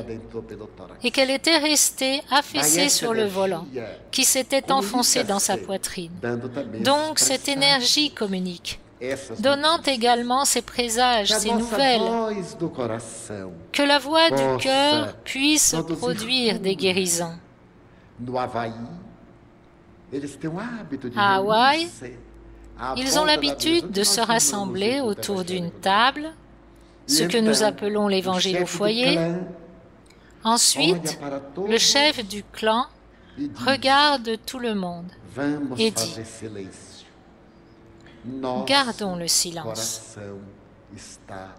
et qu'elle était restée affaissée sur le volant, qui s'était enfoncé dans sa poitrine. Donc cette énergie communique, donnant également ses présages, ses nouvelles, que la voix du cœur puisse produire des guérisons. À Hawaï, ils ont l'habitude de se rassembler autour d'une table, ce que nous appelons l'évangile au foyer. Ensuite, le chef du clan regarde tout le monde et dit « Gardons le silence.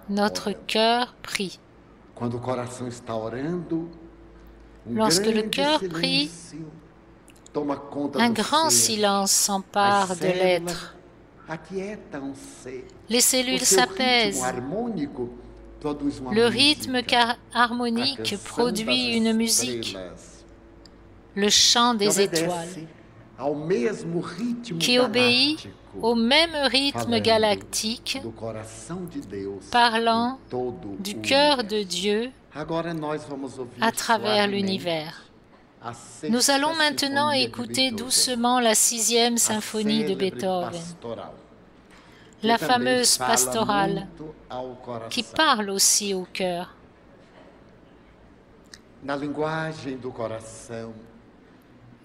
Notre cœur prie. » Lorsque le cœur prie, un grand silence s'empare de l'être. Les cellules s'apaisent. Le rythme harmonique produit une musique, le chant des étoiles, qui obéit au même rythme galactique, parlant du cœur de Dieu à travers l'univers. Nous allons maintenant écouter doucement la 6e symphonie de Beethoven, la fameuse pastorale, qui parle aussi au cœur.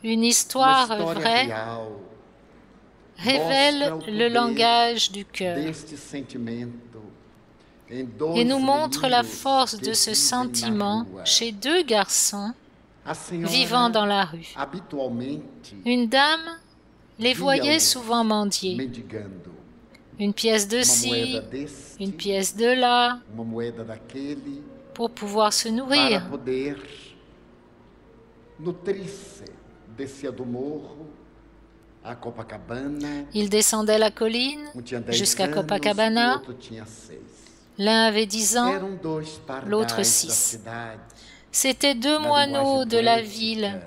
Une histoire vraie révèle le langage du cœur et nous montre la force de ce sentiment chez deux garçons vivant dans la rue. Une dame les voyait souvent mendier. Une pièce de ci, une pièce de là, pour pouvoir se nourrir. Ils descendaient la colline jusqu'à Copacabana. L'un avait 10 ans, l'autre 6. C'étaient deux moineaux de la ville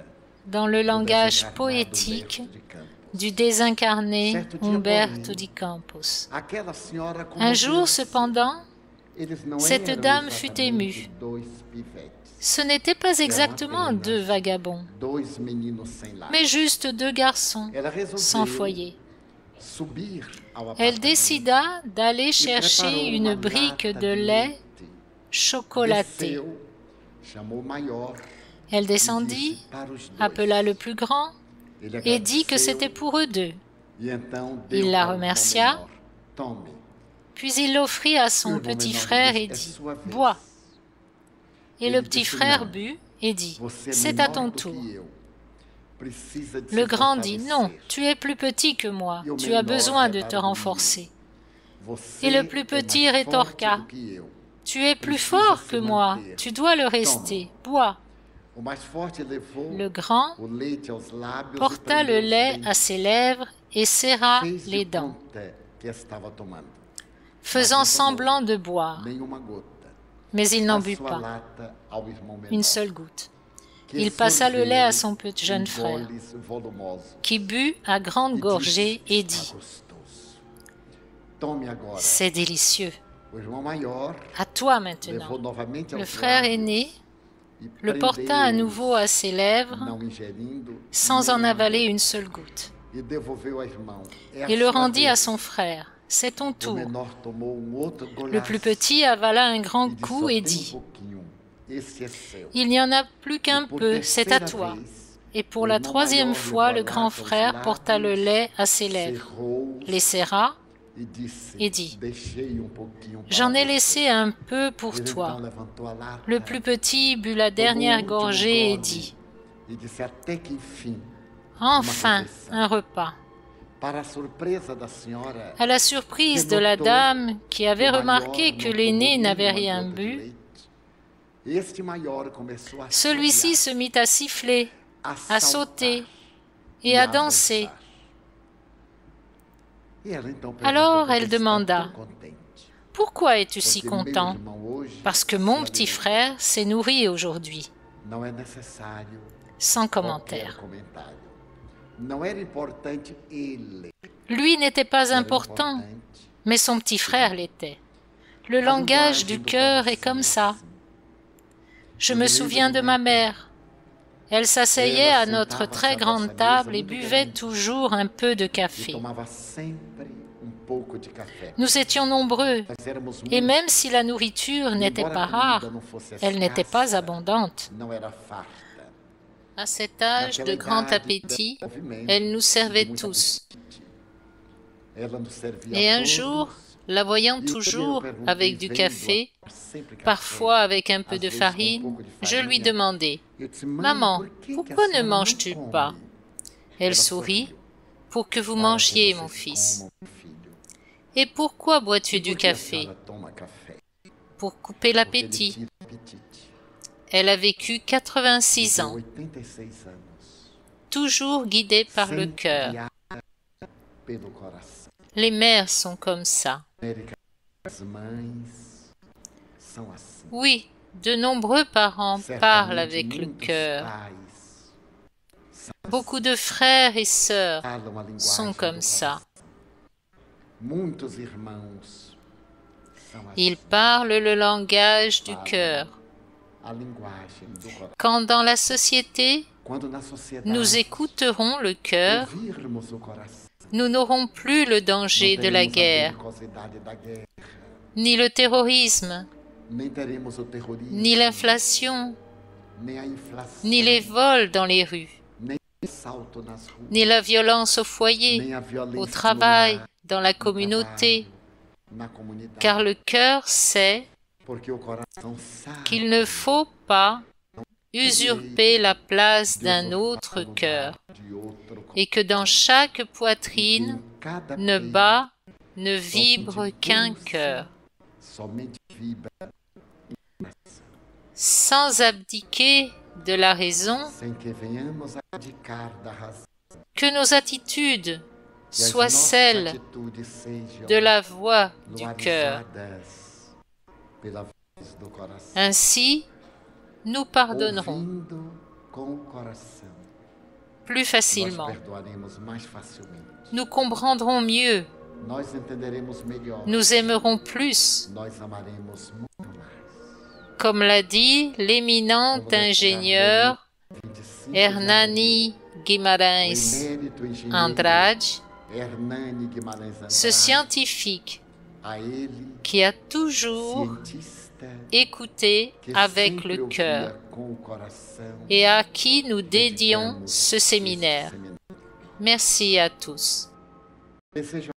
dans le langage poétique du désincarné Umberto de Campos. Un jour, cependant, cette dame fut émue. Ce n'étaient pas exactement deux vagabonds, mais juste deux garçons sans foyer. Elle décida d'aller chercher une brique de lait chocolaté. Elle descendit, appela le plus grand et dit que c'était pour eux deux. Il la remercia Puis il l'offrit à son petit frère et dit, « Bois. » Et le petit frère but et dit, « C'est à ton tour. » Le grand dit, « Non, tu es plus petit que moi, tu as besoin de te renforcer. » Et le plus petit rétorqua, « Tu es plus fort que moi, tu dois le rester, bois. » Le grand porta le lait à ses lèvres et serra les dents, faisant semblant de boire. Mais il n'en but pas, une seule goutte. Il passa le lait à son petit jeune frère, qui but à grandes gorgées et dit, « C'est délicieux. À toi maintenant. » Le frère aîné le porta à nouveau à ses lèvres, sans en avaler une seule goutte, et le rendit à son frère. « C'est ton tour. » Le plus petit avala un grand coup et dit, « Il n'y en a plus qu'un peu, c'est à toi. » Et pour la troisième fois, le grand frère porta le lait à ses lèvres, les serra et dit, « J'en ai laissé un peu pour toi. » Le plus petit but la dernière gorgée et dit, « Enfin, un repas. » À la surprise de la dame qui avait remarqué que l'aîné n'avait rien bu, celui-ci se mit à siffler, à sauter et à danser. Alors elle demanda, « Pourquoi es-tu si content? » « Parce que mon petit frère s'est nourri aujourd'hui. » Sans commentaire. Lui n'était pas important, mais son petit frère l'était. Le langage du cœur est comme ça. Je me souviens de ma mère. Elle s'asseyait à notre très grande table et buvait toujours un peu de café. Nous étions nombreux, et même si la nourriture n'était pas rare, elle n'était pas abondante. À cet âge de grand appétit, elle nous servait tous. Et un jour, la voyant toujours avec du café, parfois avec un peu de farine, je lui demandai, « Maman, pourquoi ne manges-tu pas ?» Elle sourit, « Pour que vous mangiez, mon fils. » « Et pourquoi bois-tu du café? » « Pour couper l'appétit. » Elle a vécu 86 ans, toujours guidée par le cœur. Les mères sont comme ça. Oui, de nombreux parents parlent avec le cœur. Beaucoup de frères et sœurs sont comme ça. Ils parlent le langage du cœur. Quand dans la société, nous écouterons le cœur, nous n'aurons plus le danger de la guerre, ni le terrorisme, ni l'inflation, ni les vols dans les rues, ni la violence au foyer, au travail, dans la communauté, car le cœur sait qu'il ne faut pas usurper la place d'un autre cœur et que dans chaque poitrine ne bat, ne vibre qu'un cœur. Sans abdiquer de la raison, que nos attitudes soient celles de la voix du cœur. Ainsi, nous pardonnerons plus facilement. Nous comprendrons mieux. Nous aimerons plus. Comme l'a dit l'éminent ingénieur Hernani Guimarães Andrade, ce scientifique qui a toujours écouté avec le cœur et à qui nous dédions ce séminaire. Merci à tous.